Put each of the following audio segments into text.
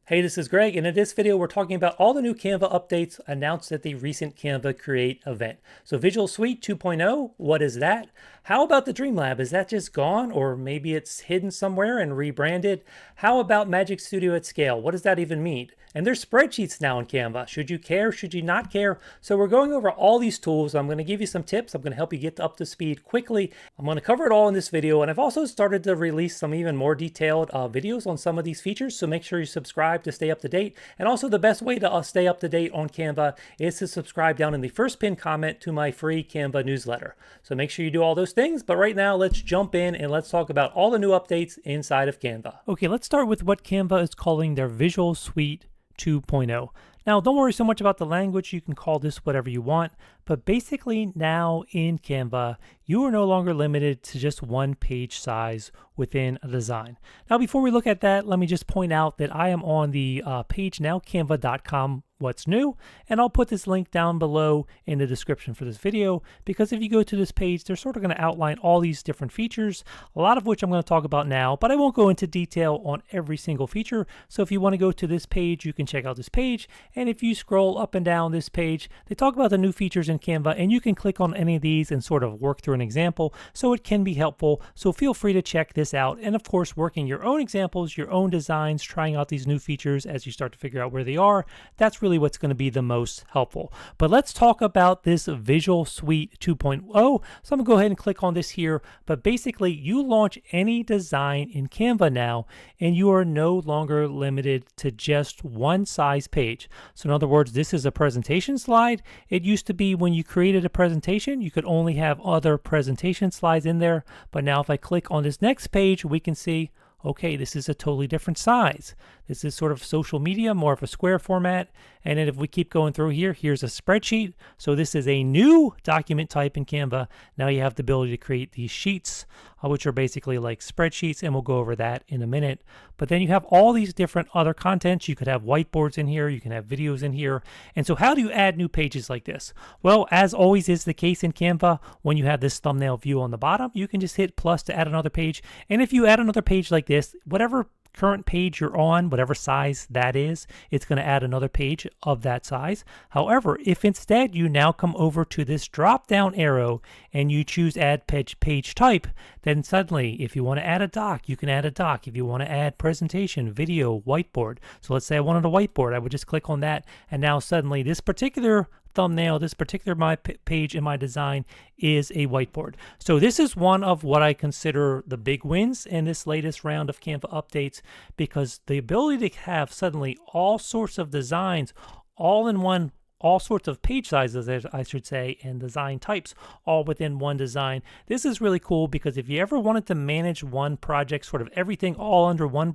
Hey, this is Greg, and in this video, we're talking about all the new Canva updates announced at the recent Canva Create event. So Visual Suite 2.0, what is that? How about the Dream Lab? Is that just gone, or maybe it's hidden somewhere and rebranded? How about Magic Studio at scale? What does that even mean? And there's spreadsheets now in Canva. Should you care? Should you not care? So we're going over all these tools. I'm going to give you some tips. I'm going to help you get up to speed quickly. I'm going to cover it all in this video, and I've also started to release some even more detailed videos on some of these features, so make sure you subscribe to stay up to date. And also the best way to stay up to date on Canva is to subscribe down in the first pinned comment to my free Canva newsletter. So make sure you do all those things. But right now, let's jump in and let's talk about all the new updates inside of Canva. Okay, let's start with what Canva is calling their Visual Suite 2.0. Now, don't worry so much about the language. You can call this whatever you want. But basically now in Canva, you are no longer limited to just one page size within a design. Now, before we look at that, let me just point out that I am on the page now, canva.com. What's new, and I'll put this link down below in the description for this video, because if you go to this page, they're sort of going to outline all these different features, a lot of which I'm going to talk about now, but I won't go into detail on every single feature. So if you want to go to this page, you can check out this page, and if you scroll up and down this page, they talk about the new features in Canva, and you can click on any of these and sort of work through an example, so it can be helpful. So feel free to check this out, and of course, working your own examples, your own designs, trying out these new features as you start to figure out where they are. That's really what's going to be the most helpful. But let's talk about this Visual Suite 2.0. So I'm going to go ahead and click on this here. But basically, you launch any design in Canva now, and you are no longer limited to just one size page. So in other words, this is a presentation slide. It used to be when you created a presentation, you could only have other presentation slides in there. But now if I click on this next page, we can see, okay, this is a totally different size. This is sort of social media, more of a square format. And then if we keep going through here, here's a spreadsheet. So this is a new document type in Canva. Now you have the ability to create these sheets, which are basically like spreadsheets, and we'll go over that in a minute. But then you have all these different other contents. You could have whiteboards in here. You can have videos in here. And so how do you add new pages like this? Well, as always is the case in Canva, when you have this thumbnail view on the bottom, you can just hit plus to add another page. And if you add another page like this, whatever current page you're on, whatever size that is, it's going to add another page of that size. However, if instead you now come over to this drop down arrow and you choose add page type, then suddenly if you want to add a doc, you can add a doc. If you want to add presentation, video, whiteboard. So let's say I wanted a whiteboard, I would just click on that, and now suddenly this particular thumbnail, this particular page in my design is a whiteboard. So this is one of what I consider the big wins in this latest round of Canva updates, because the ability to have suddenly all sorts of designs all in one, all sorts of page sizes, I should say, and design types all within one design. This is really cool, because if you ever wanted to manage one project, sort of everything all under one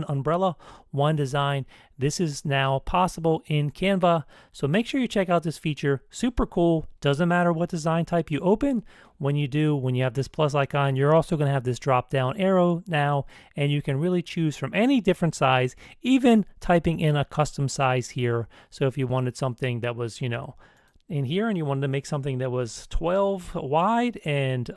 umbrella, one design, this is now possible in Canva. So make sure you check out this feature. Super cool. Doesn't matter what design type you open. When you have this plus icon, you're also going to have this drop down arrow now, and you can really choose from any different size, even typing in a custom size here. So if you wanted something that was, in here, and you wanted to make something that was 12 wide, and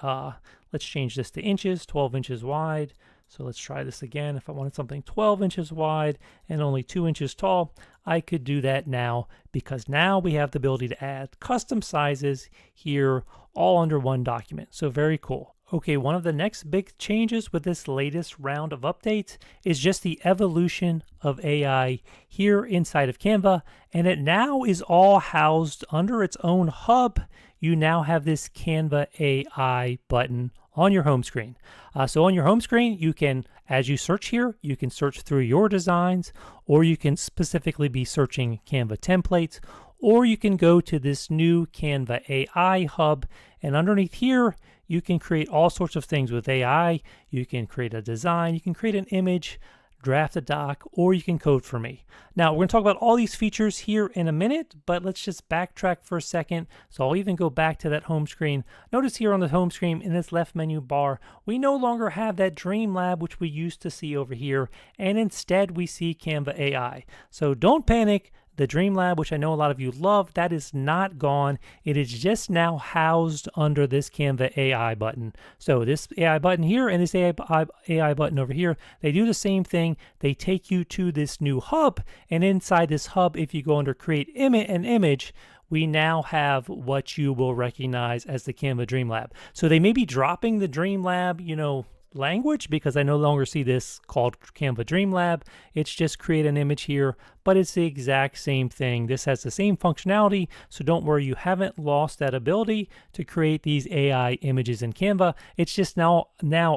let's change this to inches, 12 inches wide. So let's try this again. If I wanted something 12 inches wide and only 2 inches tall, I could do that now, because now we have the ability to add custom sizes here all under one document. So very cool. Okay, one of the next big changes with this latest round of updates is just the evolution of AI here inside of Canva, and it now is all housed under its own hub. You now have this Canva AI button on your home screen. So on your home screen, you can, as you search here, you can search through your designs, or you can specifically be searching Canva templates, or you can go to this new Canva AI Hub, and underneath here, you can create all sorts of things with AI. You can create a design, you can create an image, draft a doc, or you can code for me. Now, we're going to talk about all these features here in a minute, but let's just backtrack for a second. So I'll even go back to that home screen. Notice here on the home screen in this left menu bar, we no longer have that Dream Lab, which we used to see over here, and instead we see Canva AI. So don't panic. the Dreamlab, which I know a lot of you love, that is not gone. It is just now housed under this Canva AI button. So this AI button here and this AI button over here, they do the same thing. They take you to this new hub, and inside this hub, if you go under Create an Image, we now have what you will recognize as the Canva Dreamlab. So they may be dropping the Dreamlab, language, because I no longer see this called Canva Dreamlab. It's just create an image here, but it's the exact same thing. This has the same functionality, so don't worry, you haven't lost that ability to create these AI images in Canva. It's just now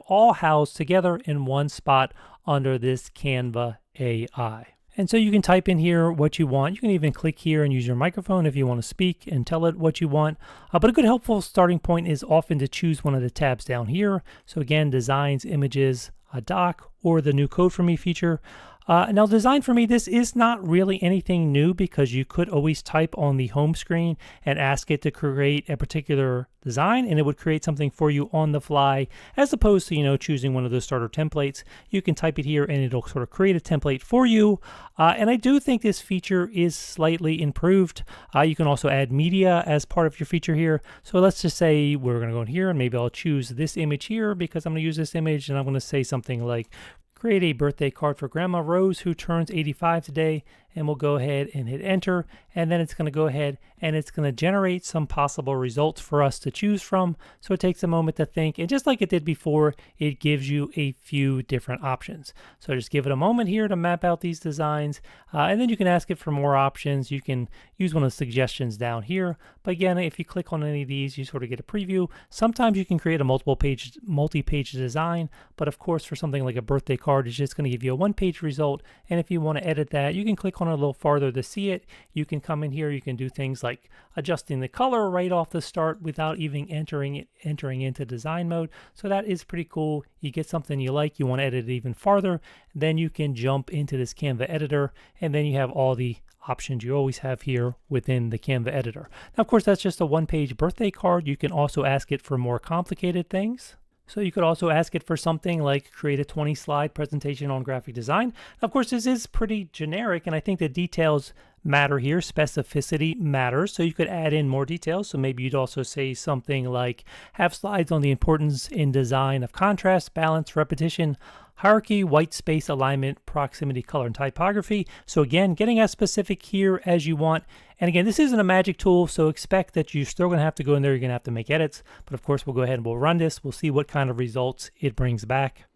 all housed together in one spot under this Canva AI. And so you can type in here what you want. You can even click here and use your microphone if you want to speak and tell it what you want. But a good helpful starting point is often to choose one of the tabs down here. So again, designs, images, a doc, or the new code for me feature. Now design for me, this is not really anything new because you could always type on the home screen and ask it to create a particular design, and it would create something for you on the fly, as opposed to, choosing one of those starter templates. You can type it here and it'll sort of create a template for you. And I do think this feature is slightly improved. You can also add media as part of your feature here. So let's just say we're going to go in here and maybe I'll choose this image here because I'm going to use this image, and I'm going to say something like, create a birthday card for Grandma Rose, who turns 85 today, and we'll go ahead and hit enter, and then it's going to go ahead and it's going to generate some possible results for us to choose from. So it takes a moment to think, and just like it did before, it gives you a few different options. So just give it a moment here to map out these designs, and then you can ask it for more options. You can use one of the suggestions down here, but again, if you click on any of these, you sort of get a preview. Sometimes you can create a multi-page design, but of course for something like a birthday card, it's just going to give you a one-page result, and if you want to edit that, you can click on it a little farther to see it. You can come in here, you can do things like adjusting the color right off the start without even entering into design mode. So that is pretty cool. You get something you like, you want to edit it even farther, then you can jump into this Canva editor, and then you have all the options you always have here within the Canva editor. Now, of course, that's just a one-page birthday card. You can also ask it for more complicated things. So you could also ask it for something like create a 20-slide presentation on graphic design. Of course, this is pretty generic, and I think the details matter here. Specificity matters, so you could add in more details. So maybe you'd also say something like have slides on the importance in design of contrast, balance, repetition, hierarchy, white space, alignment, proximity, color, and typography. So again, getting as specific here as you want. And again, this isn't a magic tool, so expect that you're still going to have to go in there. You're going to have to make edits. But of course, we'll go ahead and we'll run this. We'll see what kind of results it brings back.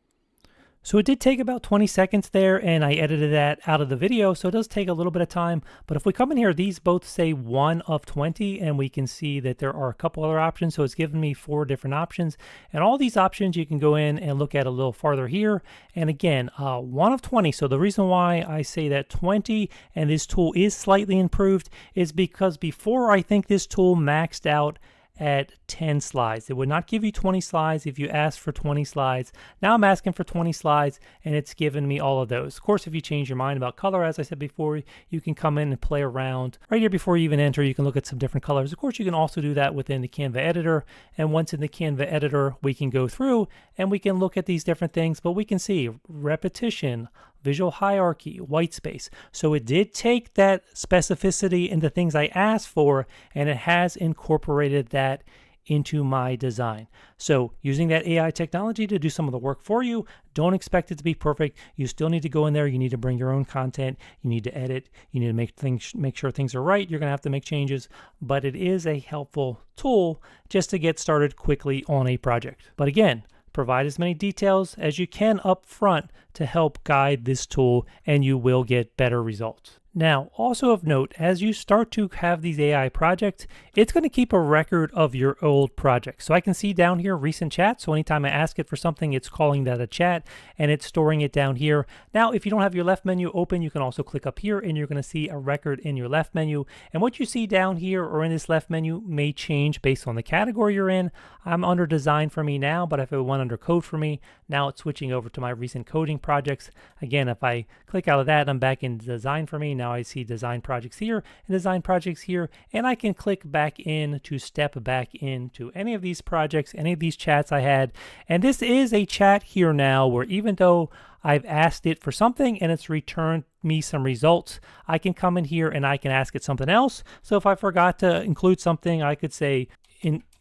So it did take about 20 seconds there, and I edited that out of the video, so it does take a little bit of time. But if we come in here, these both say 1 of 20, and we can see that there are a couple other options. So it's given me 4 different options, and all these options you can go in and look at a little farther here. And again, 1 of 20. So the reason why I say that 20 and this tool is slightly improved is because before, I think this tool maxed out at 10 slides. It would not give you 20 slides if you asked for 20 slides. Now I'm asking for 20 slides, and it's given me all of those. Of course, if you change your mind about color, as I said before, you can come in and play around. Right here before you even enter, you can look at some different colors. Of course, you can also do that within the Canva editor, and once in the Canva editor, we can go through and we can look at these different things, but we can see repetition, visual hierarchy, white space. So it did take that specificity in the things I asked for, and it has incorporated that into my design. So using that AI technology to do some of the work for you, don't expect it to be perfect. You still need to go in there. You need to bring your own content. You need to edit. You need to make sure things are right. You're going to have to make changes, but it is a helpful tool just to get started quickly on a project. But again, provide as many details as you can up front to help guide this tool, and you will get better results. Now, also of note, as you start to have these AI projects, it's going to keep a record of your old projects. So I can see down here recent chat. So anytime I ask it for something, it's calling that a chat, and it's storing it down here. Now, if you don't have your left menu open, you can also click up here, and you're going to see a record in your left menu. And what you see down here or in this left menu may change based on the category you're in. I'm under design for me now, but if I went under code for me, now it's switching over to my recent coding projects. Again, if I click out of that, I'm back in design for me. Now I see design projects here and design projects here, and I can click back in to step back into any of these projects, any of these chats I had. And this is a chat here now where even though I've asked it for something and it's returned me some results. I can come in here and I can ask it something else. So if I forgot to include something, I could say,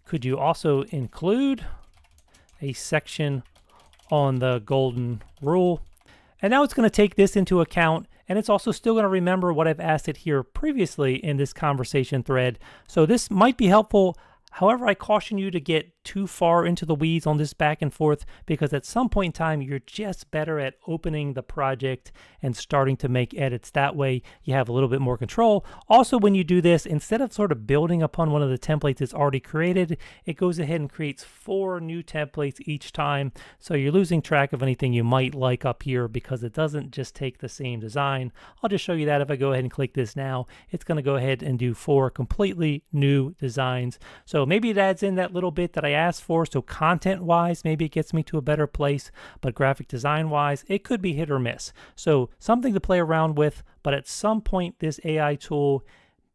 could you also include a section on the golden rule? And now it's going to take this into account, and it's also still going to remember what I've asked it here previously in this conversation thread. So this might be helpful. However, I caution you to get too far into the weeds on this back and forth, because at some point in time, you're just better at opening the project and starting to make edits. That way, you have a little bit more control. Also, when you do this, instead of sort of building upon one of the templates that's already created, it goes ahead and creates 4 new templates each time. So you're losing track of anything you might like up here because it doesn't just take the same design. I'll just show you that if I go ahead and click this now. It's going to go ahead and do 4 completely new designs. So maybe it adds in that little bit that I asked for. So content-wise, maybe it gets me to a better place, but graphic design-wise, it could be hit or miss. So something to play around with, but at some point, this AI tool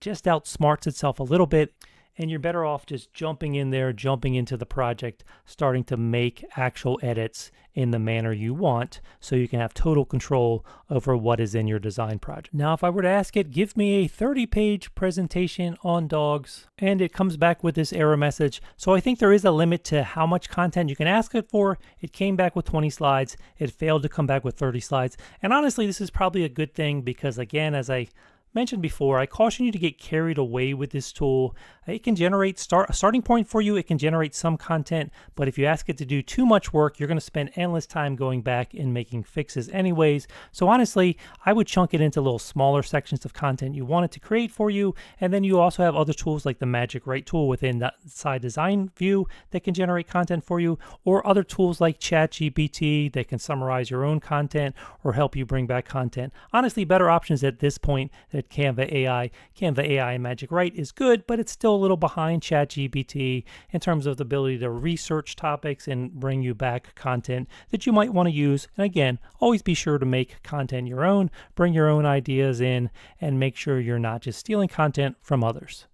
just outsmarts itself a little bit, and you're better off just jumping in there, jumping into the project, starting to make actual edits in the manner you want so you can have total control over what is in your design project. Now, if I were to ask it, give me a 30-page presentation on dogs, and it comes back with this error message. So I think there is a limit to how much content you can ask it for. It came back with 20 slides. It failed to come back with 30 slides. And honestly, this is probably a good thing because, again, as I mentioned before, I caution you to get carried away with this tool. It can generate a starting point for you. It can generate some content, but if you ask it to do too much work, you're going to spend endless time going back and making fixes anyways. So honestly, I would chunk it into little smaller sections of content you want it to create for you. And then you also have other tools like the Magic Write tool within that side design view that can generate content for you, or other tools like ChatGPT that can summarize your own content or help you bring back content. Honestly, better options at this point that Canva AI. Canva AI and Magic Write is good, but it's still a little behind ChatGPT in terms of the ability to research topics and bring you back content that you might want to use. And again, always be sure to make content your own, bring your own ideas in, and make sure you're not just stealing content from others.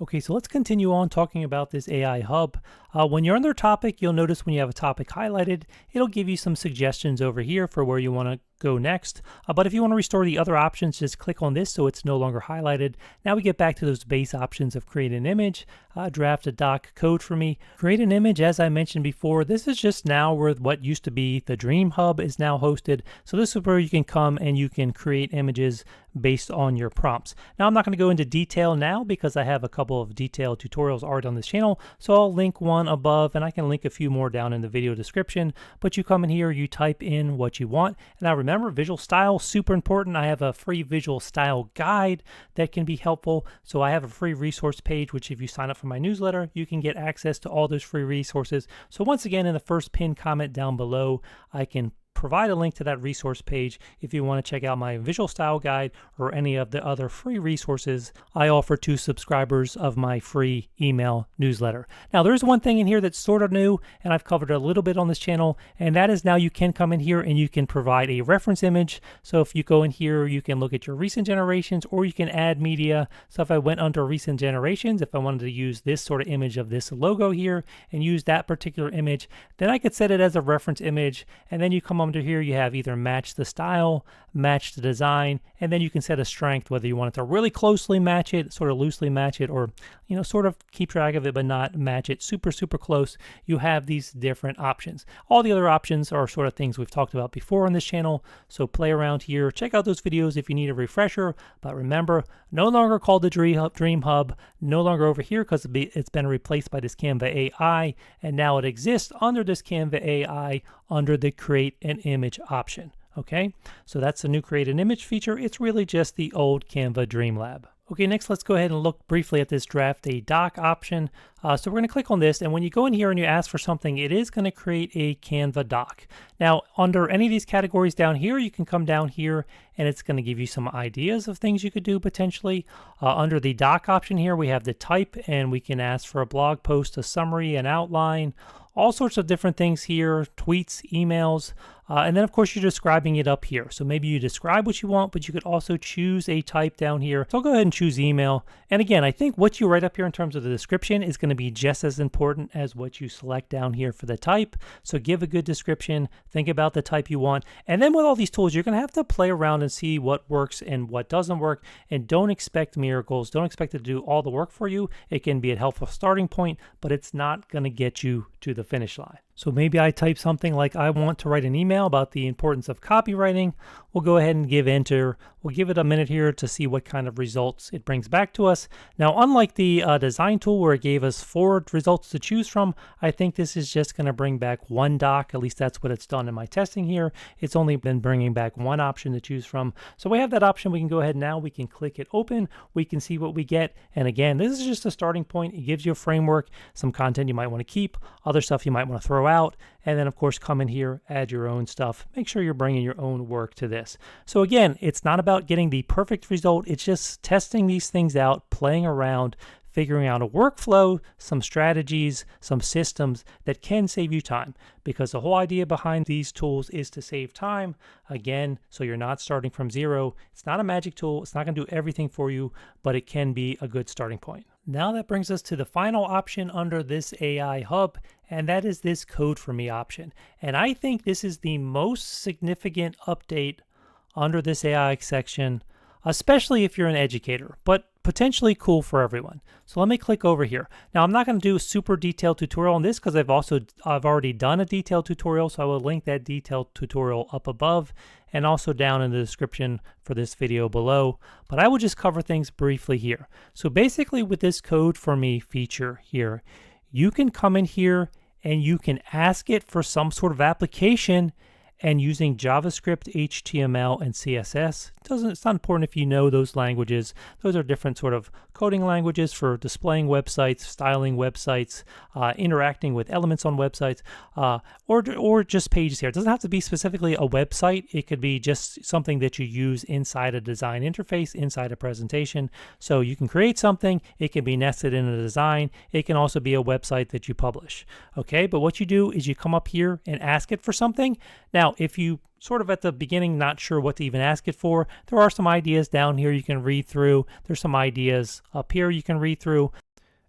Okay, so let's continue on talking about this AI Hub. When you're under a topic, you'll notice when you have a topic highlighted, it'll give you some suggestions over here for where you want to go next. But if you want to restore the other options, just click on this so it's no longer highlighted. Now we get back to those base options of create an image, draft a doc code for me. Create an image, as I mentioned before, this is just now where what used to be the Dream Hub is now hosted. So this is where you can come and you can create images based on your prompts. Now I'm not going to go into detail now because I have a couple of detailed tutorials already on this channel. So I'll link one above and I can link a few more down in the video description. But you come in here, you type in what you want. And now remember, visual style, super important. I have a free visual style guide that can be helpful. So I have a free resource page, which if you sign up for my newsletter, you can get access to all those free resources. So once again, in the first pinned comment down below, I can provide a link to that resource page if you want to check out my visual style guide or any of the other free resources I offer to subscribers of my free email newsletter. Now, there's one thing in here that's sort of new, and I've covered a little bit on this channel, and that is now you can come in here and you can provide a reference image. So if you go in here, you can look at your recent generations, or you can add media. So if I went under recent generations, if I wanted to use this sort of image of this logo here and use that particular image, then I could set it as a reference image, and then you come under here, you have either match the style, match the design, and then you can set a strength, whether you want it to really closely match it, sort of loosely match it, or sort of keep track of it but not match it super close. You have these different options. All the other options are sort of things we've talked about before on this channel, so play around here, check out those videos if you need a refresher. But remember, no longer called the Dream Hub, no longer over here because it's been replaced by this Canva AI, and now it exists under this Canva AI under the create an image option. Okay, so that's the new create an image feature. It's really just the old Canva Dream Lab. Okay, next let's go ahead and look briefly at this draft a doc option. So we're going to click on this, and when you go in here and you ask for something, it is going to create a Canva doc. Now, under any of these categories down here, you can come down here and it's going to give you some ideas of things you could do potentially. Under the doc option here, we have the type, and we can ask for a blog post, a summary, an outline, all sorts of different things here, tweets, emails. And then of course you're describing it up here. So maybe you describe what you want, but you could also choose a type down here. So I'll go ahead and choose email. And again, I think what you write up here in terms of the description is going to be just as important as what you select down here for the type. So give a good description, think about the type you want. And then with all these tools, you're going to have to play around and see what works and what doesn't work. And don't expect miracles. Don't expect it to do all the work for you. It can be a helpful starting point, but it's not going to get you to the finish line. So maybe I type something like, I want to write an email about the importance of copywriting. We'll go ahead and give enter. We'll give it a minute here to see what kind of results it brings back to us. Now, unlike the design tool where it gave us 4 results to choose from, I think this is just going to bring back one doc. At least that's what it's done in my testing here. It's only been bringing back one option to choose from. So we have that option. We can go ahead now. We can click it open. We can see what we get. And again, this is just a starting point. It gives you a framework, some content you might want to keep, other stuff you might want to throw out, and then of course come in here, add your own stuff. Make sure you're bringing your own work to this. So again, it's not about getting the perfect result. It's just testing these things out, playing around, figuring out a workflow, some strategies, some systems that can save you time, because the whole idea behind these tools is to save time. Again, so you're not starting from zero. It's not a magic tool. It's not going to do everything for you, but it can be a good starting point. Now that brings us to the final option under this AI Hub, and that is this Code for Me option. And I think this is the most significant update under this AI section, especially if you're an educator, but potentially cool for everyone. So let me click over here. Now I'm not going to do a super detailed tutorial on this because I've already done a detailed tutorial, so I will link that detailed tutorial up above and also down in the description for this video below. But I will just cover things briefly here. So basically with this Code for Me feature here, you can come in here and you can ask it for some sort of application, and using JavaScript, HTML, and CSS. It's not important if you know those languages. Those are different sort of coding languages for displaying websites, styling websites, interacting with elements on websites, or just pages here. It doesn't have to be specifically a website. It could be just something that you use inside a design interface, inside a presentation. So you can create something. It can be nested in a design. It can also be a website that you publish. Okay, but what you do is you come up here and ask it for something. Now, if you sort of at the beginning not sure what to even ask it for, there are some ideas down here you can read through. There's some ideas up here you can read through.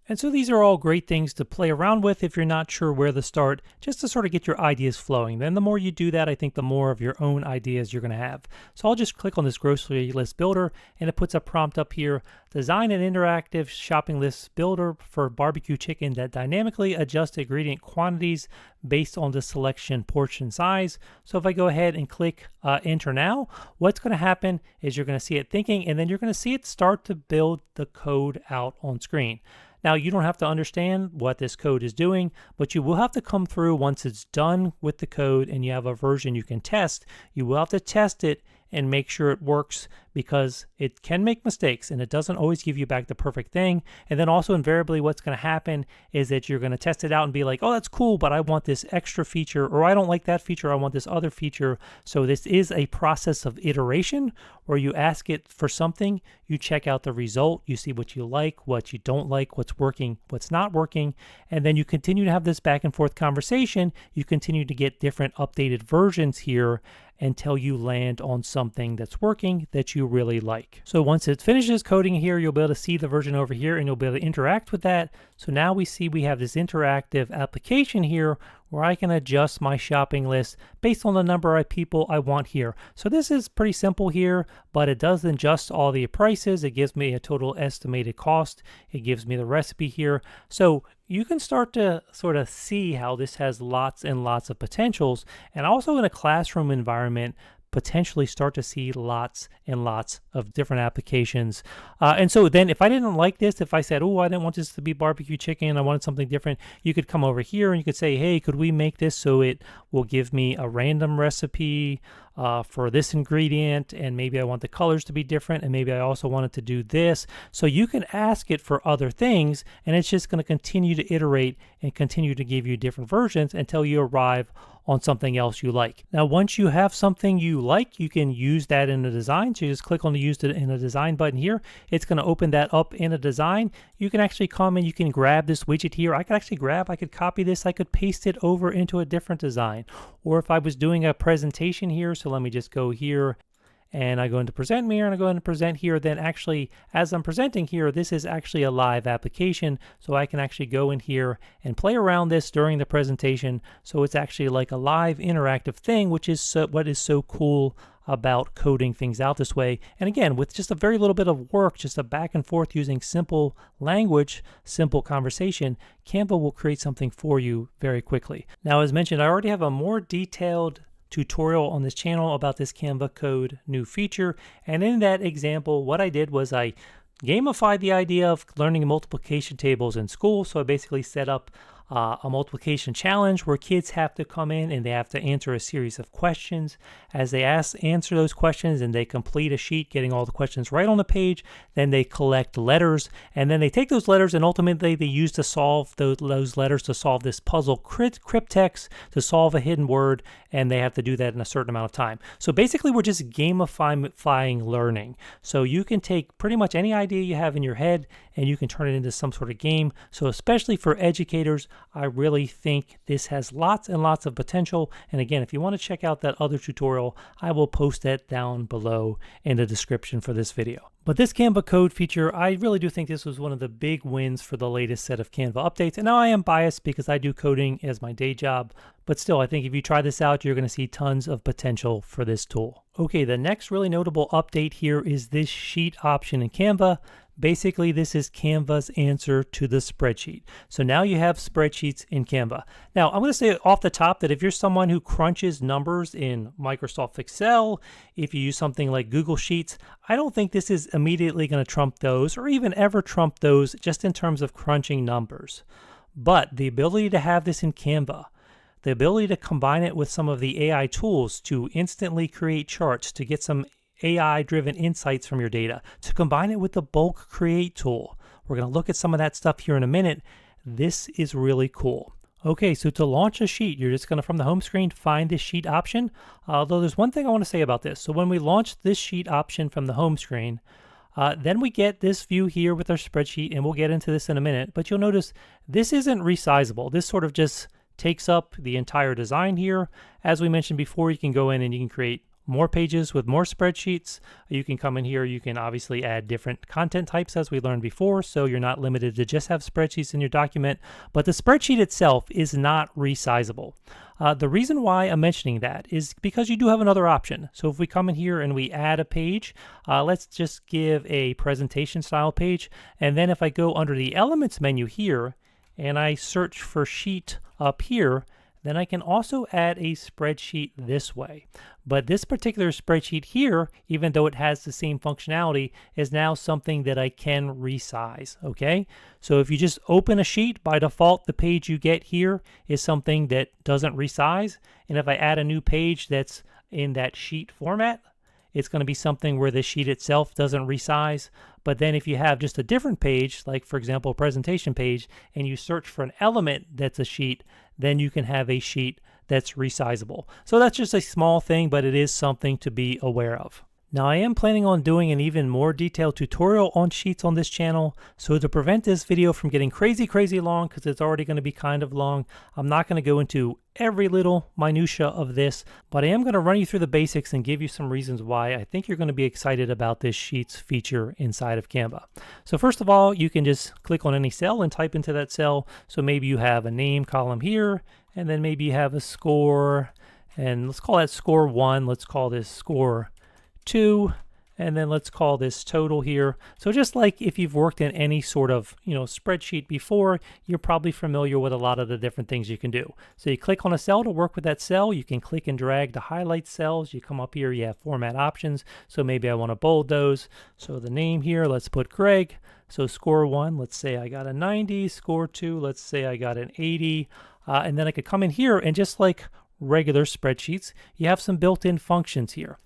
And so these are all great things to play around with if you're not sure where to start, just to sort of get your ideas flowing. Then the more you do that, I think the more of your own ideas you're going to have. So I'll just click on this grocery list builder, and it puts a prompt up here: design an interactive shopping list builder for barbecue chicken that dynamically adjusts ingredient quantities based on the selection portion size. So if I go ahead and click enter now, what's going to happen is you're going to see it thinking, and then you're going to see it start to build the code out on screen. Now, you don't have to understand what this code is doing, but you will have to come through once it's done with the code and you have a version you can test. You will have to test it and make sure it works, because it can make mistakes and it doesn't always give you back the perfect thing. And then also invariably what's going to happen is that you're going to test it out and be like, oh, that's cool, but I want this extra feature, or I don't like that feature, I want this other feature. So this is a process of iteration where you ask it for something, you check out the result, you see what you like, what you don't like, what's working, what's not working, and then you continue to have this back and forth conversation. You continue to get different updated versions here until you land on something that's working that you really like. So once it finishes coding here, you'll be able to see the version over here and you'll be able to interact with that. So now we see we have this interactive application here where I can adjust my shopping list based on the number of people I want here. So this is pretty simple here, but it does adjust all the prices. It gives me a total estimated cost. It gives me the recipe here. So you can start to sort of see how this has lots and lots of potentials, and also in a classroom environment, potentially start to see lots and lots of different applications. And so then if I didn't like this, if I said, oh, I didn't want this to be barbecue chicken, I wanted something different, you could come over here and you could say, hey, could we make this so it will give me a random recipe for this ingredient, and maybe I want the colors to be different, and maybe I also want it to do this. So you can ask it for other things, and it's just going to continue to iterate and continue to give you different versions until you arrive on something else you like. Now, once you have something you like, you can use that in a design. So you just click on the use it in a design button here. It's going to open that up in a design. You can actually come and you can grab this widget here. I could copy this. I could paste it over into a different design. Or if I was doing a presentation here, so let me just go here and I go into present mirror and I go into present here, then actually as I'm presenting here, this is actually a live application. So I can actually go in here and play around this during the presentation. So it's actually like a live interactive thing, which is what is so cool about coding things out this way. And again, with just a very little bit of work, just a back and forth using simple language, simple conversation, Canva will create something for you very quickly. Now, as mentioned, I already have a more detailed tutorial on this channel about this Canva code new feature. And in that example, what I did was I gamified the idea of learning multiplication tables in school. So I basically set up a multiplication challenge where kids have to come in and they have to answer a series of questions. As they answer those questions and they complete a sheet getting all the questions right on the page, then they collect letters, and then they take those letters and ultimately they use to solve those letters to solve this puzzle cryptex to solve a hidden word, and they have to do that in a certain amount of time. So basically we're just gamifying learning. So you can take pretty much any idea you have in your head and you can turn it into some sort of game. So especially for educators, I really think this has lots and lots of potential. And again, if you want to check out that other tutorial, I will post that down below in the description for this video. But this Canva code feature, I really do think this was one of the big wins for the latest set of Canva updates. And now I am biased because I do coding as my day job, but still, I think if you try this out, you're going to see tons of potential for this tool. Okay, the next really notable update here is this sheet option in Canva. Basically, this is Canva's answer to the spreadsheet. So now you have spreadsheets in Canva. Now, I'm going to say off the top that if you're someone who crunches numbers in Microsoft Excel, if you use something like Google Sheets, I don't think this is immediately going to trump those or even ever trump those just in terms of crunching numbers. But the ability to have this in Canva, the ability to combine it with some of the AI tools to instantly create charts, to get some AI-driven insights from your data, to combine it with the Bulk Create tool. We're going to look at some of that stuff here in a minute. This is really cool. Okay, so to launch a sheet, you're just going to, from the home screen, find this sheet option. Although there's one thing I want to say about this. So when we launch this sheet option from the home screen, then we get this view here with our spreadsheet, and we'll get into this in a minute. But you'll notice this isn't resizable. This sort of just takes up the entire design here. As we mentioned before, you can go in and you can create more pages with more spreadsheets. You can come in here, you can obviously add different content types as we learned before, so you're not limited to just have spreadsheets in your document, but the spreadsheet itself is not resizable. The reason why I'm mentioning that is because you do have another option. So if we come in here and we add a page, let's just give a presentation style page, and then if I go under the elements menu here and I search for sheet up here, then I can also add a spreadsheet this way. But this particular spreadsheet here, even though it has the same functionality, is now something that I can resize, okay? So if you just open a sheet, by default, the page you get here is something that doesn't resize. And if I add a new page that's in that sheet format, it's going to be something where the sheet itself doesn't resize. But then if you have just a different page, like for example, a presentation page, and you search for an element that's a sheet, then you can have a sheet that's resizable. So that's just a small thing, but it is something to be aware of. Now I am planning on doing an even more detailed tutorial on Sheets on this channel, so to prevent this video from getting crazy long, because it's already going to be kind of long, I'm not going to go into every little minutia of this, but I am going to run you through the basics and give you some reasons why I think you're going to be excited about this Sheets feature inside of Canva. So first of all, you can just click on any cell and type into that cell. So maybe you have a name column here, and then maybe you have a score, and let's call that score 1, let's call this score 2, and then let's call this total here. So just like if you've worked in any sort of spreadsheet before, you're probably familiar with a lot of the different things you can do. So you click on a cell to work with that cell. You can click and drag to highlight cells. You come up here, you have format options. So maybe I want to bold those. So the name here, let's put Greg. So score 1, let's say I got a 90. Score 2, let's say I got an 80. And then I could come in here and just like regular spreadsheets, you have some built-in functions here.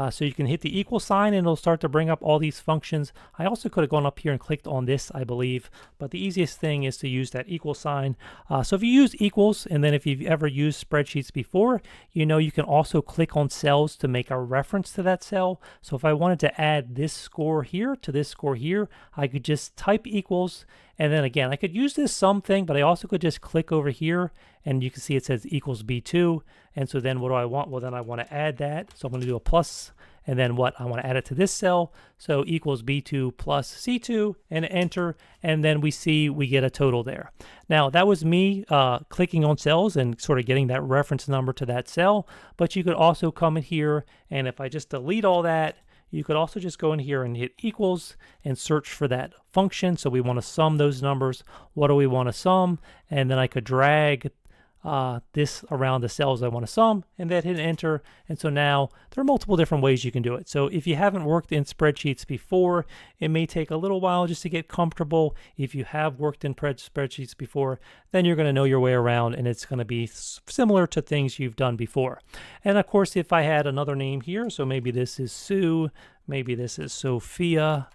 So you can hit the equal sign and it'll start to bring up all these functions. I also could have gone up here and clicked on this, I believe, but the easiest thing is to use that equal sign. So if you use equals, and then if you've ever used spreadsheets before, you know you can also click on cells to make a reference to that cell. So if I wanted to add this score here to this score here, I could just type equals, and then again, I could use this sum thing, but I also could just click over here, and you can see it says equals B2. And so then what do I want? Well, then I want to add that. So I'm going to do a plus, and then what? I want to add it to this cell. So equals B2 plus C2, and enter. And then we see we get a total there. Now, that was me clicking on cells and sort of getting that reference number to that cell. But you could also come in here, and if I just delete all that, you could also just go in here and hit equals and search for that function. So we want to sum those numbers. What do we want to sum? And then I could drag this around the cells I want to sum, and then hit enter. And so now there are multiple different ways you can do it. So if you haven't worked in spreadsheets before, it may take a little while just to get comfortable. If you have worked in spreadsheets before, then you're going to know your way around, and it's going to be similar to things you've done before. And of course, if I had another name here, so maybe this is Sue, maybe this is Sophia,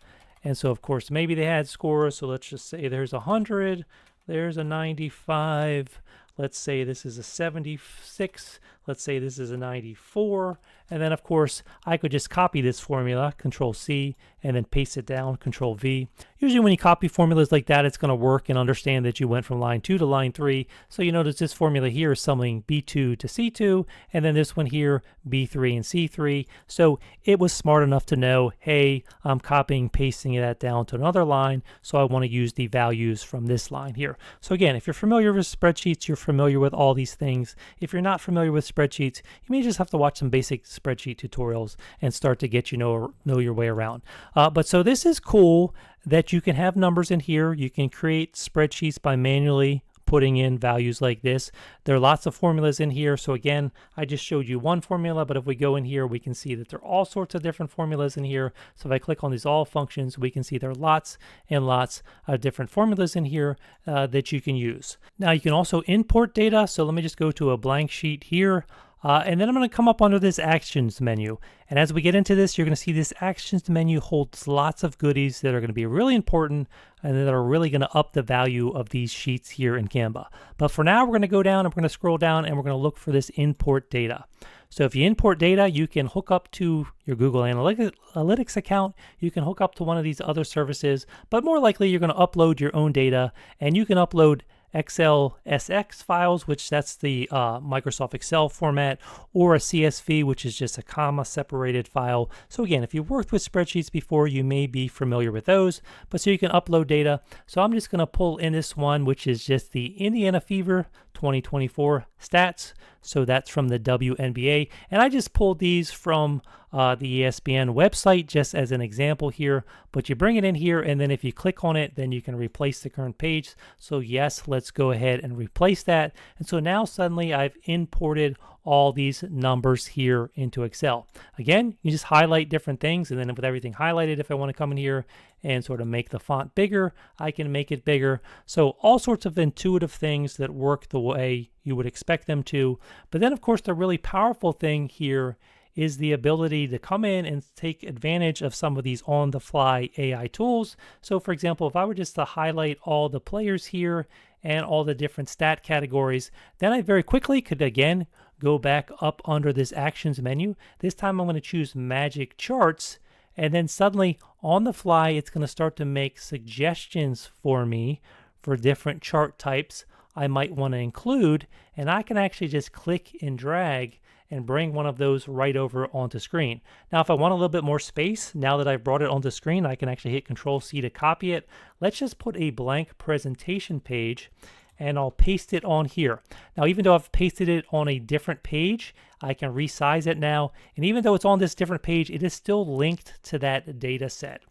and so of course maybe they had scores. So let's just say there's 100, there's a 95, let's say this is a 76, let's say this is a 94, and then of course I could just copy this formula, Control C, and then paste it down, Control V. Usually when you copy formulas like that, it's going to work and understand that you went from line 2 to line 3. So you notice this formula here is summing B2 to C2, and then this one here, B3 and C3. So it was smart enough to know, hey, I'm copying, pasting that down to another line, so I want to use the values from this line here. So again, if you're familiar with spreadsheets, you're familiar with all these things. If you're not familiar with spreadsheets, you may just have to watch some basic spreadsheet tutorials and start to get know your way around. But so this is cool that you can have numbers in here. You can create spreadsheets by manually putting in values like this. There are lots of formulas in here. So again, I just showed you one formula, but if we go in here, we can see that there are all sorts of different formulas in here. So if I click on these all functions, we can see there are lots and lots of different formulas in here that you can use. Now you can also import data. So let me just go to a blank sheet here. And then I'm going to come up under this Actions menu. And as we get into this, you're going to see this Actions menu holds lots of goodies that are going to be really important and that are really going to up the value of these sheets here in Canva. But for now, we're going to go down and we're going to scroll down and we're going to look for this import data. So if you import data, you can hook up to your Google Analytics account. You can hook up to one of these other services, but more likely you're going to upload your own data, and you can upload Excel SX files, which that's the Microsoft Excel format, or a CSV, which is just a comma separated file. So again, if you've worked with spreadsheets before, you may be familiar with those, but so you can upload data. So I'm just going to pull in this one, which is just the Indiana Fever 2024 stats. So that's from the WNBA. And I just pulled these from the ESPN website just as an example here, but you bring it in here, and then if you click on it, then you can replace the current page. So yes, let's go ahead and replace that. And so now suddenly I've imported all these numbers here into Excel. Again, you just highlight different things, and then with everything highlighted, if I want to come in here and sort of make the font bigger, I can make it bigger. So all sorts of intuitive things that work the way you would expect them to. But then of course the really powerful thing here is the ability to come in and take advantage of some of these on-the-fly AI tools. So for example, if I were just to highlight all the players here and all the different stat categories, then I very quickly could again go back up under this Actions menu. This time I'm going to choose Magic Charts, and then suddenly on the fly, it's going to start to make suggestions for me for different chart types I might want to include, and I can actually just click and drag and bring one of those right over onto screen. Now, if I want a little bit more space, now that I've brought it onto screen, I can actually hit Control C to copy it. Let's just put a blank presentation page, and I'll paste it on here. Now, even though I've pasted it on a different page, I can resize it now. And even though it's on this different page, it is still linked to that data set.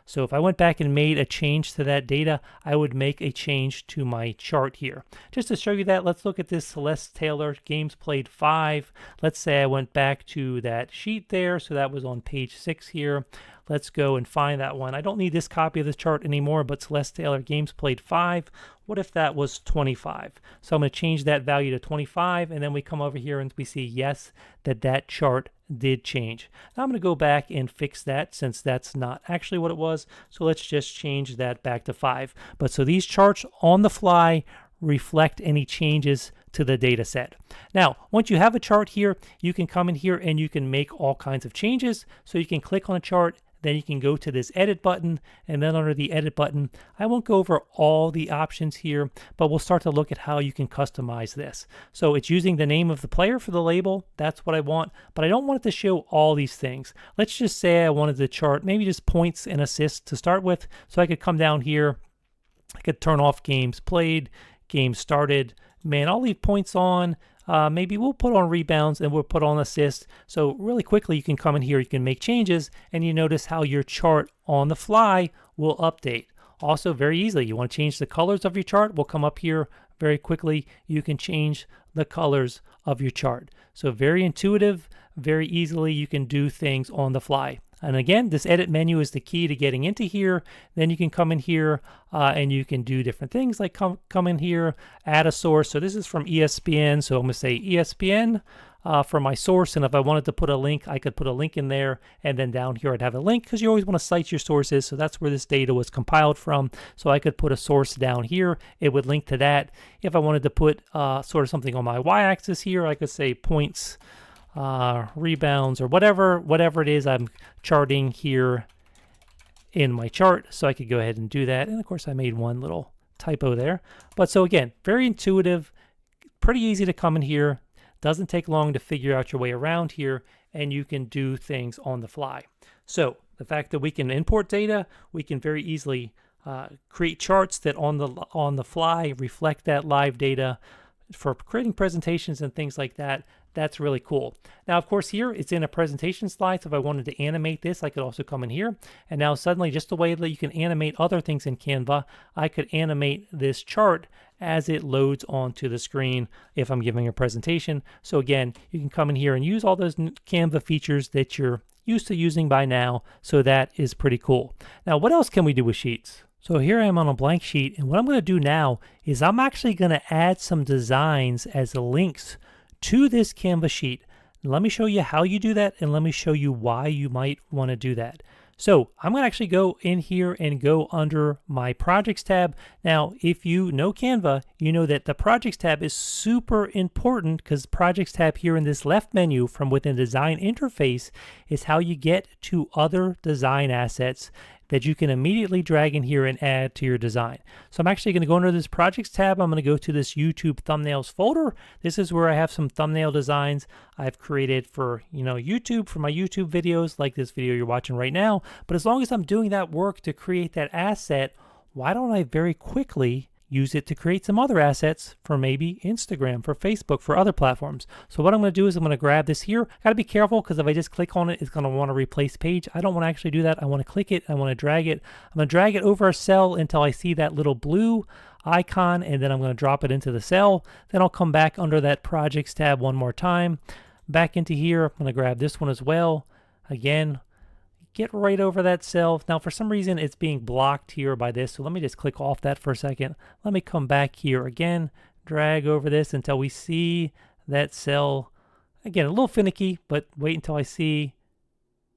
So if I went back and made a change to that data, I would make a change to my chart here. Just to show you that, let's look at this Celeste Taylor games played 5. Let's say I went back to that sheet there. So that was on page 6 here. Let's go and find that one. I don't need this copy of this chart anymore, but Celeste Taylor games played 5. What if that was 25? So I'm going to change that value to 25, and then we come over here and we see, yes, that chart did change. Now I'm going to go back and fix that since that's not actually what it was. So let's just change that back to 5. But so these charts on the fly reflect any changes to the data set. Now, once you have a chart here, you can come in here and you can make all kinds of changes. So you can click on a chart, then you can go to this edit button, and then under the edit button, I won't go over all the options here, but we'll start to look at how you can customize this. So it's using the name of the player for the label. That's what I want, but I don't want it to show all these things. Let's just say I wanted the chart, maybe just points and assists to start with. So I could come down here, I could turn off games played, games started. Man, I'll leave points on. Maybe we'll put on rebounds and we'll put on assists. So really quickly, you can come in here, you can make changes, and you notice how your chart on the fly will update. Also, very easily, you want to change the colors of your chart. We'll come up here very quickly. You can change the colors of your chart. So very intuitive, very easily you can do things on the fly. And again, this edit menu is the key to getting into here. Then you can come in here and you can do different things like come in here, add a source. So this is from ESPN. So I'm going to say ESPN for my source. And if I wanted to put a link, I could put a link in there. And then down here, I'd have a link because you always want to cite your sources. So that's where this data was compiled from. So I could put a source down here. It would link to that. If I wanted to put sort of something on my y-axis here, I could say points, rebounds, or whatever it is I'm charting here in my chart. So I could go ahead and do that. And of course I made one little typo there. But so again, very intuitive, pretty easy to come in here. Doesn't take long to figure out your way around here, and you can do things on the fly. So the fact that we can import data, we can very easily create charts that on the fly reflect that live data for creating presentations and things like that. That's really cool. Now, of course, here it's in a presentation slide. So if I wanted to animate this, I could also come in here. And now suddenly, just the way that you can animate other things in Canva, I could animate this chart as it loads onto the screen if I'm giving a presentation. So again, you can come in here and use all those Canva features that you're used to using by now. So that is pretty cool. Now, what else can we do with Sheets? So here I am on a blank sheet, and what I'm going to do now is I'm actually going to add some designs as links to this Canva sheet. Let me show you how you do that, and let me show you why you might want to do that. So I'm going to actually go in here and go under my projects tab. Now, if you know Canva, you know that the projects tab is super important because projects tab here in this left menu from within design interface is how you get to other design assets that you can immediately drag in here and add to your design. So I'm actually going to go under this projects tab. I'm going to go to this YouTube thumbnails folder. This is where I have some thumbnail designs I've created for, YouTube, for my YouTube videos like this video you're watching right now. But as long as I'm doing that work to create that asset, why don't I very quickly use it to create some other assets for maybe Instagram, for Facebook, for other platforms. So what I'm going to do is I'm going to grab this here. Got to be careful because if I just click on it, it's going to want to replace page. I don't want to actually do that. I want to click it. I want to drag it. I'm going to drag it over a cell until I see that little blue icon, and then I'm going to drop it into the cell. Then I'll come back under that projects tab one more time. Back into here, I'm going to grab this one as well. Again, get right over that cell. Now, for some reason, it's being blocked here by this. So let me just click off that for a second. Let me come back here again, drag over this until we see that cell. Again, a little finicky, but wait until I see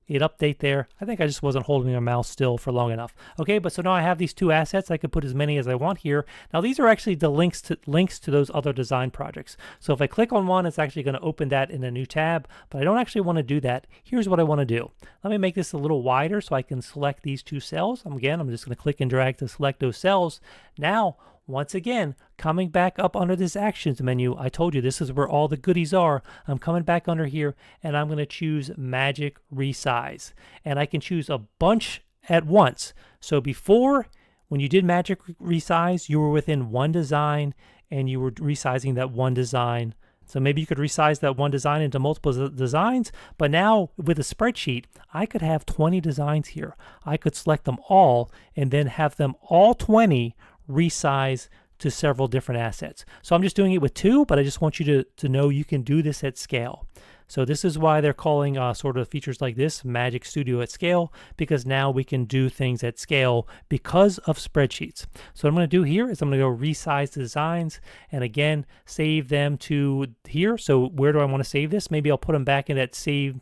it update there. I think I just wasn't holding my mouse still for long enough. Okay, but so now I have these two assets. I could put as many as I want here. Now these are actually the links to those other design projects. So if I click on one, it's actually going to open that in a new tab, but I don't actually want to do that. Here's what I want to do. Let me make this a little wider so I can select these two cells. Again, I'm just going to click and drag to select those cells. Now, once again, coming back up under this actions menu, I told you this is where all the goodies are. I'm coming back under here and I'm going to choose Magic Resize. And I can choose a bunch at once. So before, when you did Magic Resize, you were within one design and you were resizing that one design. So maybe you could resize that one design into multiple designs, but now with a spreadsheet, I could have 20 designs here. I could select them all and then have them all 20 resize to several different assets. So I'm just doing it with two, but I just want you to know you can do this at scale. So this is why they're calling sort of features like this Magic Studio at scale, because now we can do things at scale because of spreadsheets. So what I'm going to do here is I'm going to go resize the designs, and again, save them to here. So where do I want to save this? Maybe I'll put them back in that same